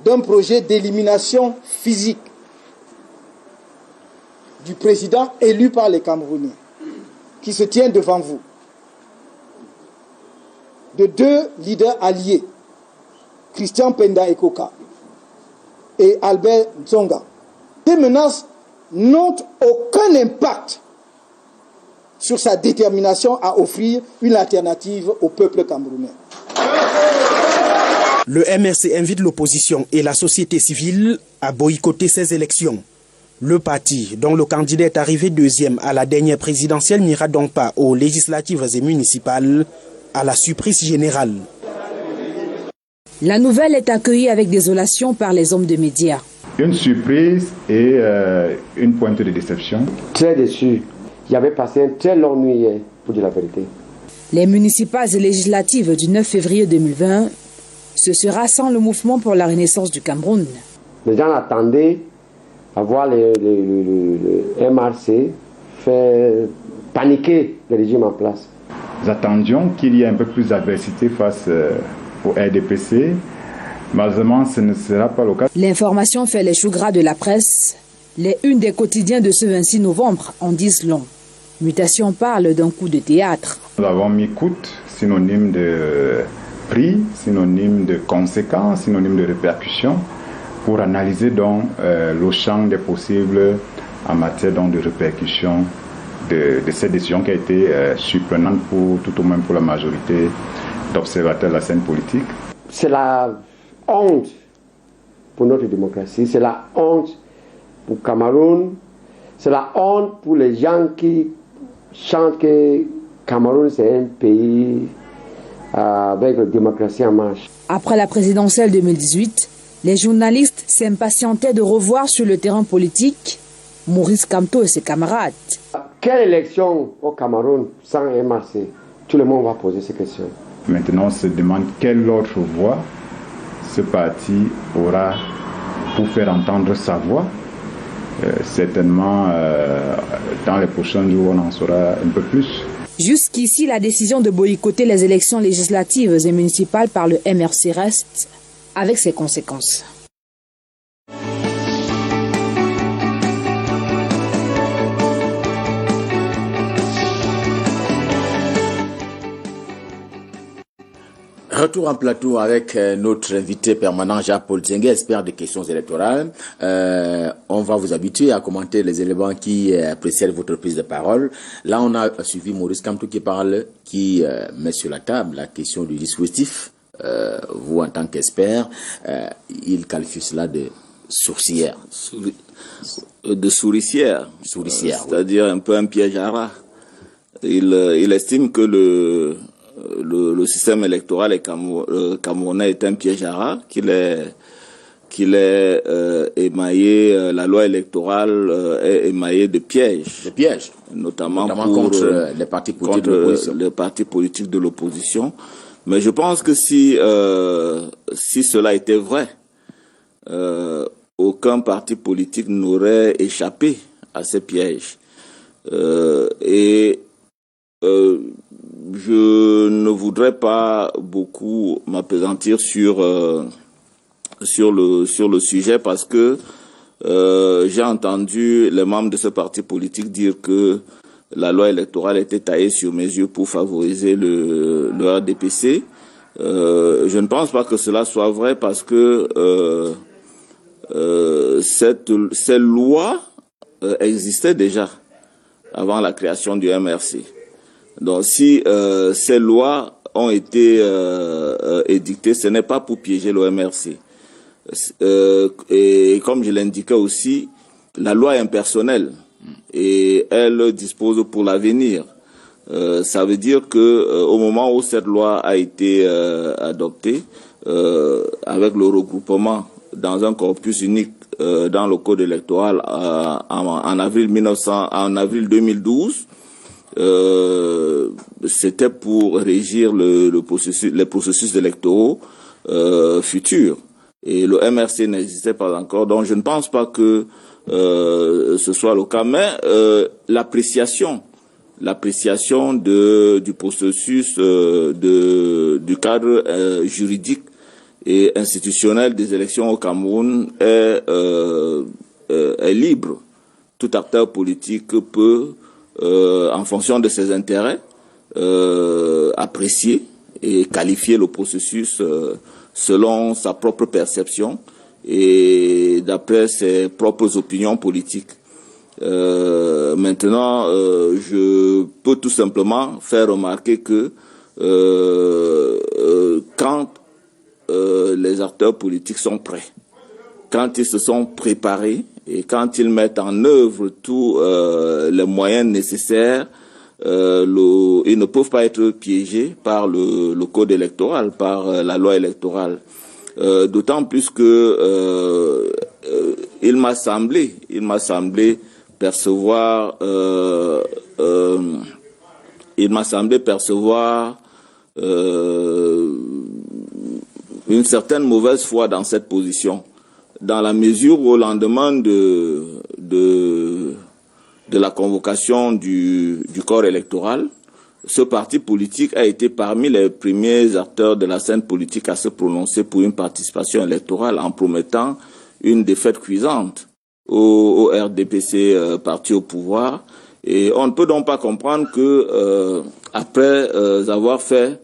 d'un projet d'élimination physique du président élu par les Camerounais, qui se tient devant vous, de deux leaders alliés, Christian Penda Ekoka et Albert Nzonga. Ces menaces n'ont aucun impact sur sa détermination à offrir une alternative au peuple camerounais. Le MRC invite l'opposition et la société civile à boycotter ces élections. Le parti, dont le candidat est arrivé deuxième à la dernière présidentielle, n'ira donc pas aux législatives et municipales à la surprise générale. La nouvelle est accueillie avec désolation par les hommes de médias. Une surprise et une pointe de déception. Très déçu. J'avais passé un très long nuit hier, pour dire la vérité. Les municipales et législatives du 9 février 2020, ce sera sans le mouvement pour la renaissance du Cameroun. Les gens attendaient à voir le MRC faire paniquer le régime en place. Nous attendions qu'il y ait un peu plus d'adversité face au RDPC. Malheureusement, ce ne sera pas le cas. L'information fait les choux gras de la presse. Les unes des quotidiens de ce 26 novembre en disent long. Mutation parle d'un coup de théâtre. Nous avons mis coût, synonyme de prix, synonyme de conséquences, synonyme de répercussions, pour analyser donc le champ des possibles en matière donc, de répercussions de cette décision qui a été surprenante pour tout au moins pour la majorité d'observateurs de la scène politique. C'est la honte pour notre démocratie, c'est la honte pour Cameroun, c'est la honte pour les gens qui chantent que Cameroun c'est un pays avec la démocratie en marche. Après la présidentielle 2018, les journalistes s'impatientaient de revoir sur le terrain politique Maurice Kamto et ses camarades. Quelle élection au Cameroun sans MRC? Tout le monde va poser ces questions. Maintenant, on se demande quelle autre voix ce parti aura pour faire entendre sa voix. Certainement, dans les prochains jours, on en saura un peu plus. Jusqu'ici, la décision de boycotter les élections législatives et municipales par le MRC reste avec ses conséquences. Retour en plateau avec notre invité permanent Jean-Paul Tsengue, expert des questions électorales. On va vous habituer à commenter les éléments qui précèdent votre prise de parole. Là, on a suivi Maurice Kamto qui met sur la table la question du dispositif. Vous, en tant qu'expert, il qualifie cela de souricière. De souricière. Souricière, c'est-à-dire un peu un piège à rat. Il estime que le système électoral camerounais est un piège à rat, qu'il est émaillé, la loi électorale est émaillée de pièges. De pièges. Notamment contre les partis politiques de l'opposition. Les partis politiques de l'opposition. Mais je pense que si cela était vrai, aucun parti politique n'aurait échappé à ces pièges. Je ne voudrais pas beaucoup m'appesantir sur le sujet parce que j'ai entendu les membres de ce parti politique dire que la loi électorale était taillée sur mesure pour favoriser le RDPC. Je ne pense pas que cela soit vrai parce que cette loi existait déjà avant la création du MRC. Donc si ces lois ont été édictées, ce n'est pas pour piéger le MRC. Et comme je l'indiquais aussi, la loi est impersonnelle et elle dispose pour l'avenir. Ça veut dire que au moment où cette loi a été adoptée, avec le regroupement dans un corpus unique dans le code électoral en avril 2012. C'était pour régir les processus électoraux futurs. Et le MRC n'existait pas encore, donc je ne pense pas que ce soit le cas. Mais l'appréciation du processus du cadre juridique et institutionnel des élections au Cameroun est libre. Tout acteur politique peut, en fonction de ses intérêts, apprécier et qualifier le processus selon sa propre perception et d'après ses propres opinions politiques. Maintenant, je peux tout simplement faire remarquer que quand les acteurs politiques sont prêts, quand ils se sont préparés et quand ils mettent en œuvre tous les moyens nécessaires, ils ne peuvent pas être piégés par le code électoral, par la loi électorale. D'autant plus que il m'a semblé percevoir une certaine mauvaise foi dans cette position, dans la mesure où au lendemain de la convocation du corps électoral, ce parti politique a été parmi les premiers acteurs de la scène politique à se prononcer pour une participation électorale en promettant une défaite cuisante au RDPC, parti au pouvoir. Et on ne peut donc pas comprendre que après avoir fait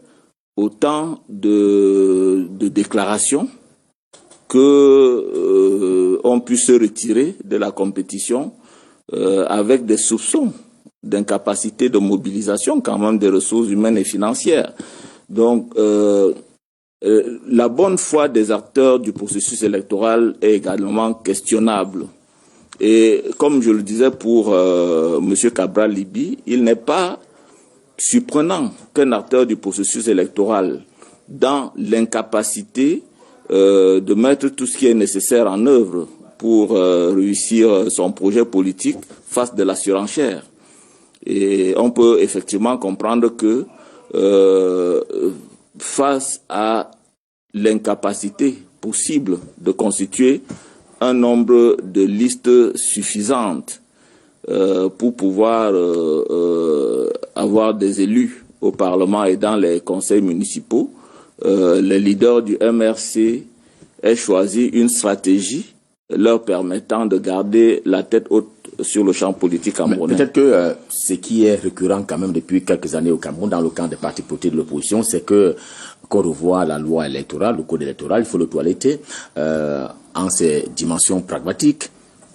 autant de déclarations, que on puisse se retirer de la compétition avec des soupçons d'incapacité de mobilisation quand même des ressources humaines et financières. Donc, la bonne foi des acteurs du processus électoral est également questionnable. Et comme je le disais pour M. Cabral Libi, il n'est pas surprenant qu'un acteur du processus électoral, dans l'incapacité de mettre tout ce qui est nécessaire en œuvre pour réussir son projet politique, fasse de la surenchère. Et on peut effectivement comprendre que face à l'incapacité possible de constituer un nombre de listes suffisantes pour pouvoir avoir des élus au Parlement et dans les conseils municipaux, les leaders du MRC aient choisi une stratégie leur permettant de garder la tête haute sur le champ politique camerounais. Peut-être que ce qui est récurrent quand même depuis quelques années au Cameroun, dans le camp des partis politiques de l'opposition, c'est que qu'on revoit la loi électorale, le code électoral, il faut le toiletter en ses dimensions pragmatiques.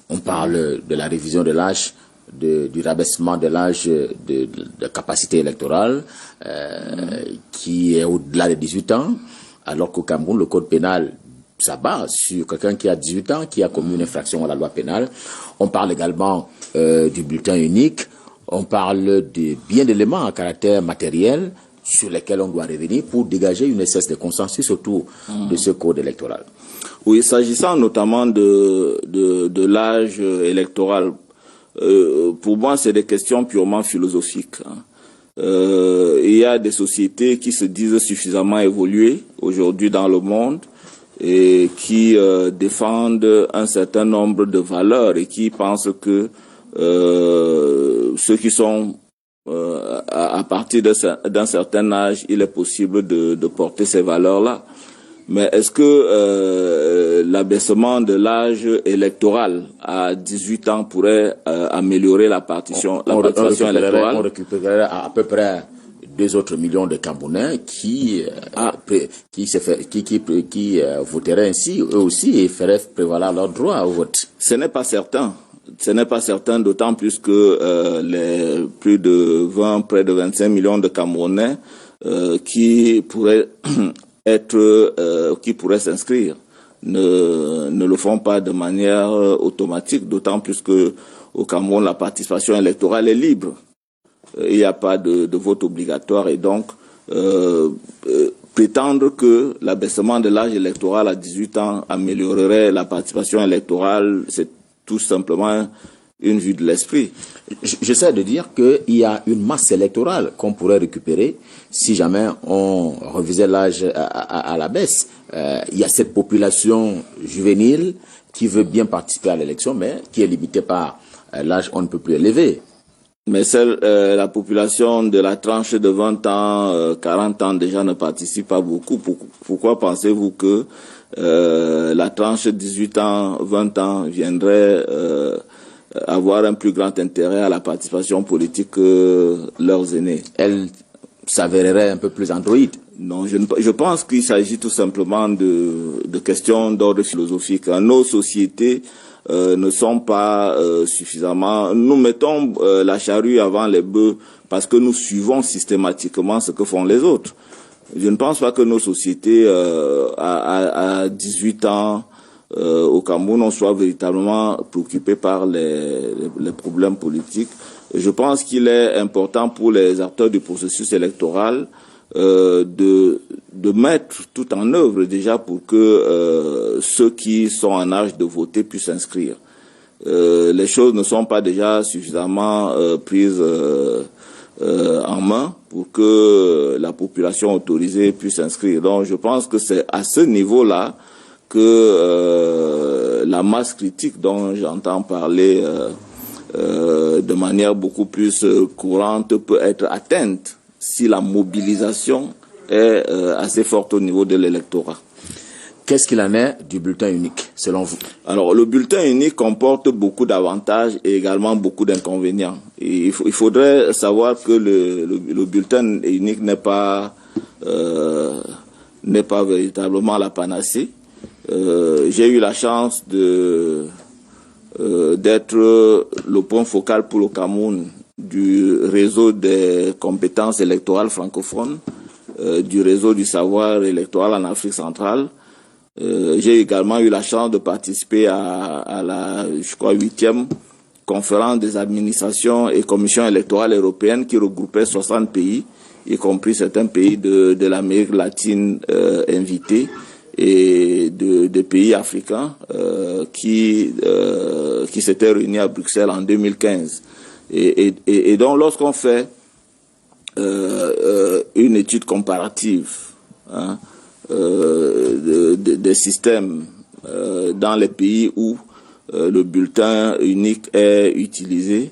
On parle de la révision de l'âge, du rabaissement de l'âge de capacité électorale qui est au-delà de 18 ans, alors qu'au Cameroun, le code pénal s'abat sur quelqu'un qui a 18 ans, qui a commis une infraction à la loi pénale. On parle également du bulletin unique. On parle de bien d'éléments à caractère matériel sur lesquels on doit revenir pour dégager une espèce de consensus autour de ce code électoral. Oui, s'agissant notamment de l'âge électoral, pour moi, c'est des questions purement philosophiques. Il y a des sociétés qui se disent suffisamment évoluées aujourd'hui dans le monde et qui défendent un certain nombre de valeurs et qui pensent que ceux qui sont à partir d'un certain âge, il est possible de porter ces valeurs-là. Mais est-ce que l'abaissement de l'âge électoral à 18 ans pourrait améliorer la participation électorale? On récupérerait à peu près 2 autres millions de Camerounais qui voteraient ainsi, eux aussi, et feraient prévaloir leur droit au vote. Ce n'est pas certain. Ce n'est pas certain, d'autant plus que les plus de 20, près de 25 millions de Camerounais qui pourraient s'inscrire ne le font pas de manière automatique, d'autant plus que au Cameroun, la participation électorale est libre. Il n'y a pas de vote obligatoire et donc prétendre que l'abaissement de l'âge électoral à 18 ans améliorerait la participation électorale, c'est tout simplement une vue de l'esprit. J'essaie de dire qu'il y a une masse électorale qu'on pourrait récupérer si jamais on revisait l'âge à la baisse. Il y a cette population juvénile qui veut bien participer à l'élection, mais qui est limitée par l'âge on ne peut plus élevé. Mais la population de la tranche de 20 ans, 40 ans déjà ne participe pas beaucoup. Pourquoi pensez-vous que la tranche 18 ans, 20 ans viendrait avoir un plus grand intérêt à la participation politique que leurs aînés? Elle s'avérerait un peu plus androïde. Non, je pense qu'il s'agit tout simplement de questions d'ordre philosophique. Nos sociétés ne sont pas suffisamment... Nous mettons la charrue avant les bœufs parce que nous suivons systématiquement ce que font les autres. Je ne pense pas que nos sociétés à 18 ans au Cameroun, on soit véritablement préoccupés par les problèmes politiques. Je pense qu'il est important pour les acteurs du processus électoral de mettre tout en œuvre déjà pour que ceux qui sont en âge de voter puissent s'inscrire. Les choses ne sont pas déjà suffisamment prises en main pour que la population autorisée puisse s'inscrire. Donc je pense que c'est à ce niveau-là que la masse critique dont j'entends parler de manière beaucoup plus courante peut être atteinte si la mobilisation est assez forte au niveau de l'électorat. Qu'est-ce qu'il en est du bulletin unique, selon vous? Alors, le bulletin unique comporte beaucoup d'avantages et également beaucoup d'inconvénients. Il faudrait savoir que le bulletin unique n'est pas véritablement la panacée. J'ai eu la chance d'être le point focal pour le Cameroun du réseau des compétences électorales francophones, du réseau du savoir électoral en Afrique centrale. J'ai également eu la chance de participer à la, je crois, 8e conférence des administrations et commissions électorales européennes qui regroupait 60 pays, y compris certains pays de l'Amérique latine invités et de pays africains qui s'étaient réunis à Bruxelles en 2015. Et donc lorsqu'on fait une étude comparative des systèmes dans les pays où le bulletin unique est utilisé,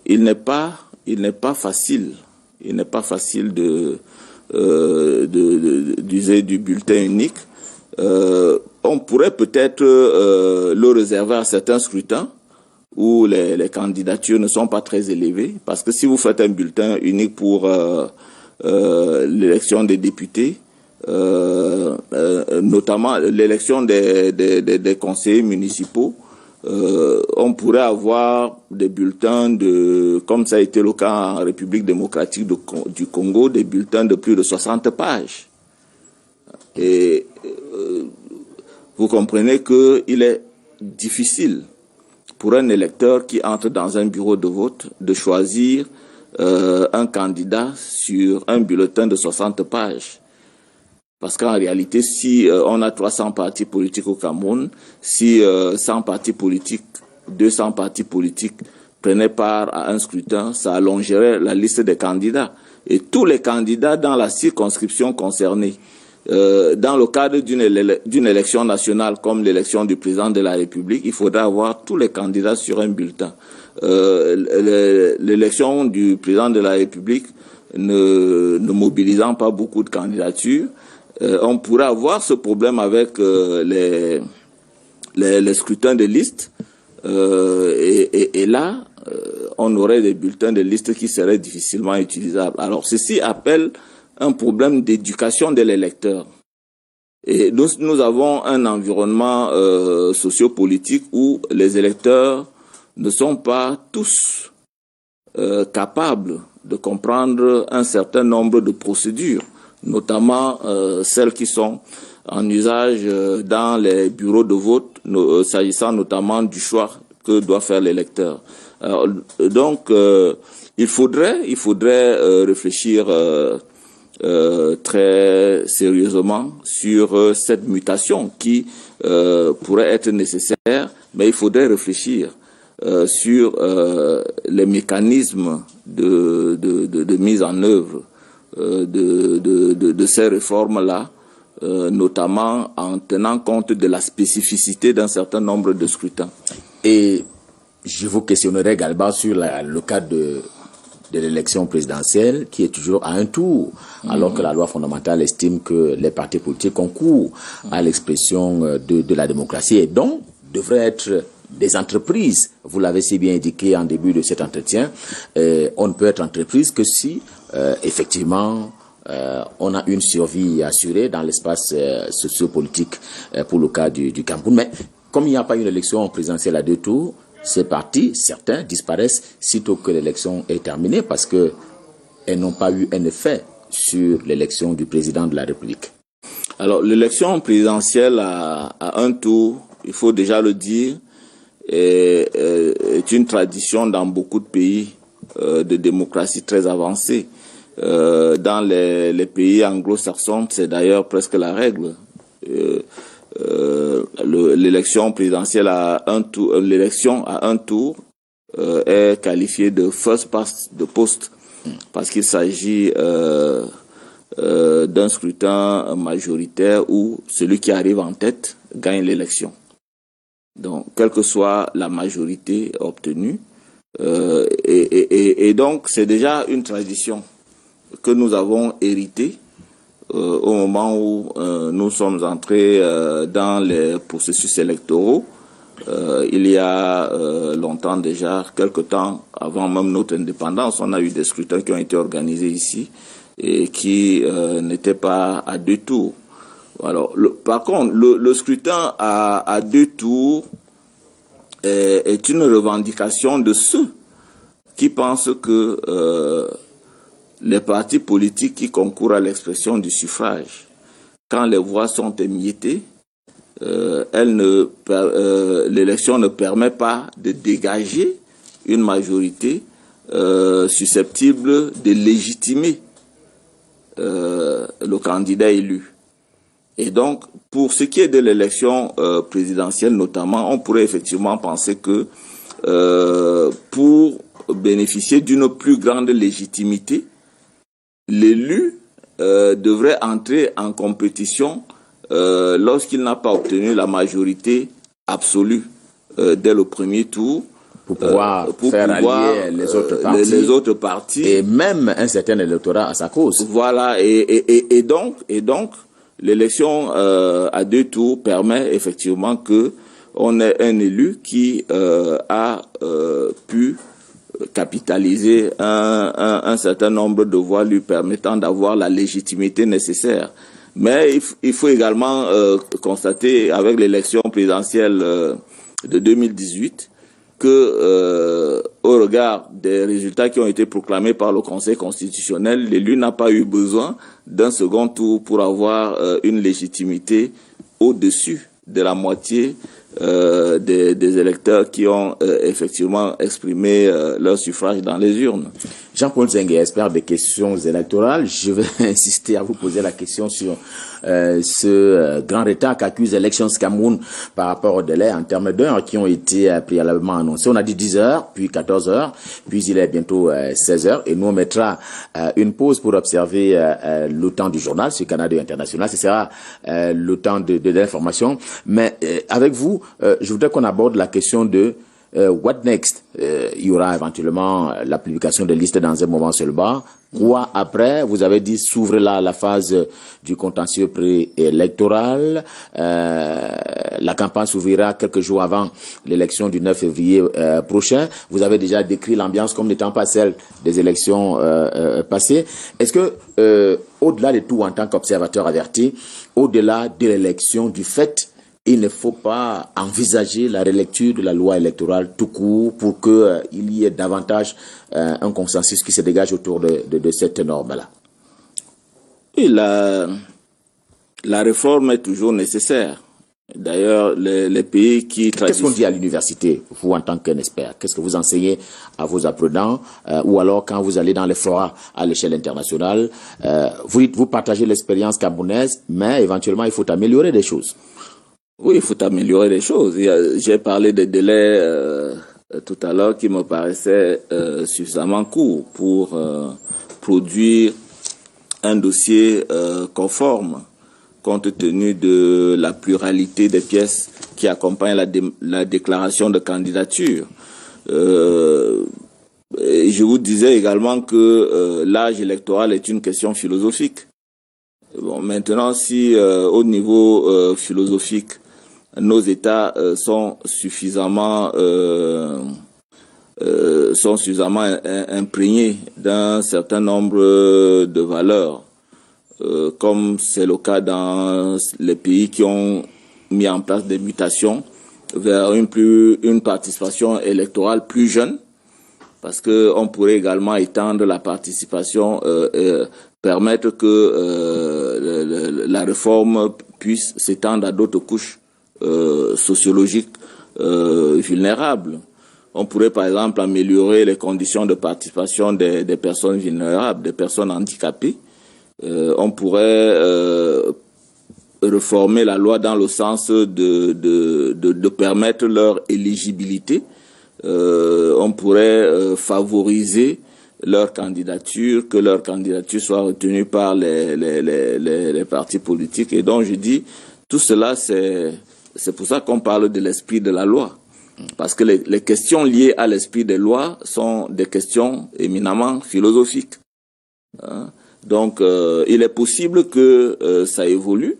il n'est pas facile d'user du bulletin unique. On pourrait peut-être le réserver à certains scrutins où les candidatures ne sont pas très élevées, parce que si vous faites un bulletin unique pour l'élection des députés, notamment l'élection des conseillers municipaux, on pourrait avoir des bulletins comme ça a été le cas en République démocratique du Congo, des bulletins de plus de 60 pages. Et vous comprenez qu'il est difficile pour un électeur qui entre dans un bureau de vote de choisir un candidat sur un bulletin de 60 pages. Parce qu'en réalité, si on a 300 partis politiques au Cameroun, si 100 partis politiques, 200 partis politiques prenaient part à un scrutin, ça allongerait la liste des candidats. Et tous les candidats dans la circonscription concernée, dans le cadre d'une élection nationale comme l'élection du président de la République, il faudra avoir tous les candidats sur un bulletin. L'élection du président de la République ne mobilisant pas beaucoup de candidatures, on pourrait avoir ce problème avec les scrutins de liste et là, on aurait des bulletins de liste qui seraient difficilement utilisables. Alors, ceci appelle un problème d'éducation de l'électeur. Et nous avons un environnement sociopolitique où les électeurs ne sont pas tous capables de comprendre un certain nombre de procédures, notamment celles qui sont en usage dans les bureaux de vote, s'agissant notamment du choix que doit faire l'électeur. Donc, il faudrait réfléchir très sérieusement sur cette mutation qui pourrait être nécessaire, mais il faudrait réfléchir sur les mécanismes de mise en œuvre de ces réformes-là, notamment en tenant compte de la spécificité d'un certain nombre de scrutins. Et je vous questionnerai également sur le cas de l'élection présidentielle qui est toujours à un tour, alors que la loi fondamentale estime que les partis politiques concourent à l'expression de la démocratie et donc devraient être des entreprises. Vous l'avez si bien indiqué en début de cet entretien, on ne peut être entreprise que si effectivement on a une survie assurée dans l'espace sociopolitique pour le cas du Cameroun. Mais comme il n'y a pas une élection présidentielle à 2 tours, ces partis, certains, disparaissent sitôt que l'élection est terminée parce qu'elles n'ont pas eu un effet sur l'élection du président de la République. Alors, l'élection présidentielle à 1 tour, il faut déjà le dire, est une tradition dans beaucoup de pays de démocratie très avancée. Dans les pays anglo-saxons, c'est d'ailleurs presque la règle. L'élection présidentielle à 1 tour, est qualifiée de first past the post parce qu'il s'agit d'un scrutin majoritaire où celui qui arrive en tête gagne l'élection. Donc, quelle que soit la majorité obtenue, et donc c'est déjà une tradition que nous avons héritée au moment où nous sommes entrés dans les processus électoraux. Il y a longtemps déjà, quelque temps avant même notre indépendance, on a eu des scrutins qui ont été organisés ici et qui n'étaient pas à 2 tours. Alors, par contre, le scrutin à 2 tours est une revendication de ceux qui pensent que les partis politiques qui concourent à l'expression du suffrage, quand les voix sont émiettées, l'élection ne permet pas de dégager une majorité susceptible de légitimer le candidat élu. Et donc, pour ce qui est de l'élection présidentielle notamment, on pourrait effectivement penser que pour bénéficier d'une plus grande légitimité, l'élu devrait entrer en compétition lorsqu'il n'a pas obtenu la majorité absolue dès le premier tour pour pouvoir faire allier les autres partis et même un certain électorat à sa cause. Voilà, et donc l'élection à 2 tours permet effectivement que on ait un élu qui a pu capitaliser un certain nombre de voix lui permettant d'avoir la légitimité nécessaire. Mais il faut également constater avec l'élection présidentielle de 2018 que au regard des résultats qui ont été proclamés par le Conseil constitutionnel, l'élu n'a pas eu besoin d'un second tour pour avoir une légitimité au-dessus de la moitié des électeurs qui ont effectivement exprimé leur suffrage dans les urnes. Jean-Paul Zengue, expert des questions électorales, je vais insister à vous poser la question sur ce grand retard qu'accuse Elections Cameroun par rapport au délai en termes d'heures qui ont été préalablement annoncés. On a dit 10 heures, puis 14 heures, puis il est bientôt 16 heures et nous on mettra une pause pour observer le temps du journal sur Canada International. Ce sera le temps de l'information. Mais avec vous, je voudrais qu'on aborde la question de what next? Il y aura éventuellement la publication des listes dans un moment seulement. Quoi après? Vous avez dit s'ouvre là la phase du contentieux préélectoral. La campagne s'ouvrira quelques jours avant l'élection du 9 février prochain. Vous avez déjà décrit l'ambiance comme n'étant pas celle des élections passées. Est-ce que, au-delà de tout en tant qu'observateur averti, au-delà de l'élection, du fait, il ne faut pas envisager la relecture de la loi électorale tout court pour qu'il y ait davantage un consensus qui se dégage autour de cette norme-là? Et la réforme est toujours nécessaire. D'ailleurs, les pays qui... Qu'est-ce qu'on dit à l'université, vous en tant qu'un expert? Qu'est-ce que vous enseignez à vos apprenants? Ou alors quand vous allez dans les forats à l'échelle internationale, vous partagez l'expérience camerounaise, mais éventuellement il faut améliorer des choses. Oui, il faut améliorer des choses. J'ai parlé des délais tout à l'heure qui me paraissaient suffisamment courts pour produire un dossier conforme, compte tenu de la pluralité des pièces qui accompagnent la déclaration de candidature. Et je vous disais également que l'âge électoral est une question philosophique. Bon, maintenant, si au niveau philosophique, nos États sont suffisamment imprégnés d'un certain nombre de valeurs, comme c'est le cas dans les pays qui ont mis en place des mutations vers une participation électorale plus jeune, parce que on pourrait également étendre la participation, permettre que la réforme puisse s'étendre à d'autres couches sociologiques vulnérables. On pourrait par exemple améliorer les conditions de participation des personnes vulnérables, des personnes handicapées. On pourrait réformer la loi dans le sens de permettre leur éligibilité. On pourrait favoriser leur candidature, que leur candidature soit retenue par les partis politiques. Et donc je dis, tout cela, c'est pour ça qu'on parle de l'esprit de la loi. Parce que les questions liées à l'esprit des lois sont des questions éminemment philosophiques. Donc, il est possible que ça évolue.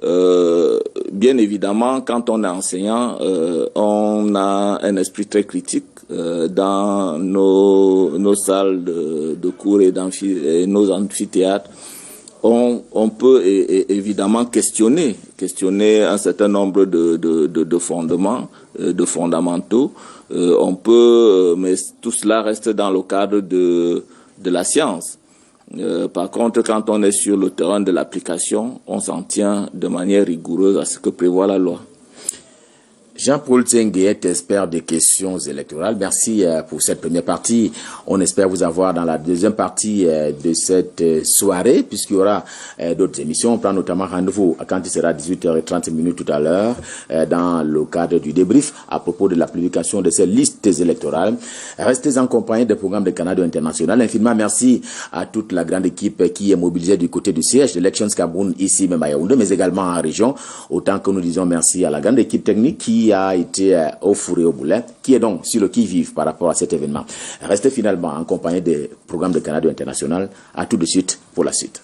Bien évidemment, quand on est enseignant, on a un esprit très critique dans nos salles de cours et nos amphithéâtres. On peut évidemment questionner un certain nombre de fondements, de fondamentaux. On peut, mais tout cela reste dans le cadre de la science. Par contre, quand on est sur le terrain de l'application, on s'en tient de manière rigoureuse à ce que prévoit la loi. Jean-Paul Tsengue est expert des questions électorales. Merci pour cette première partie. On espère vous avoir dans la deuxième partie de cette soirée, puisqu'il y aura d'autres émissions. On prend notamment rendez-vous quand il sera 18h30 tout à l'heure dans le cadre du débrief à propos de la publication de ces listes électorales. Restez en compagnie des programmes de Canada International. Infiniment merci à toute la grande équipe qui est mobilisée du côté du siège de Elections Cameroun, ici même à Yaoundé, mais également en région. Autant que nous disons merci à la grande équipe technique qui a été au four et au boulet, qui est donc sur le qui-vive par rapport à cet événement. Restez finalement en compagnie des programmes de Canada International. À tout de suite pour la suite.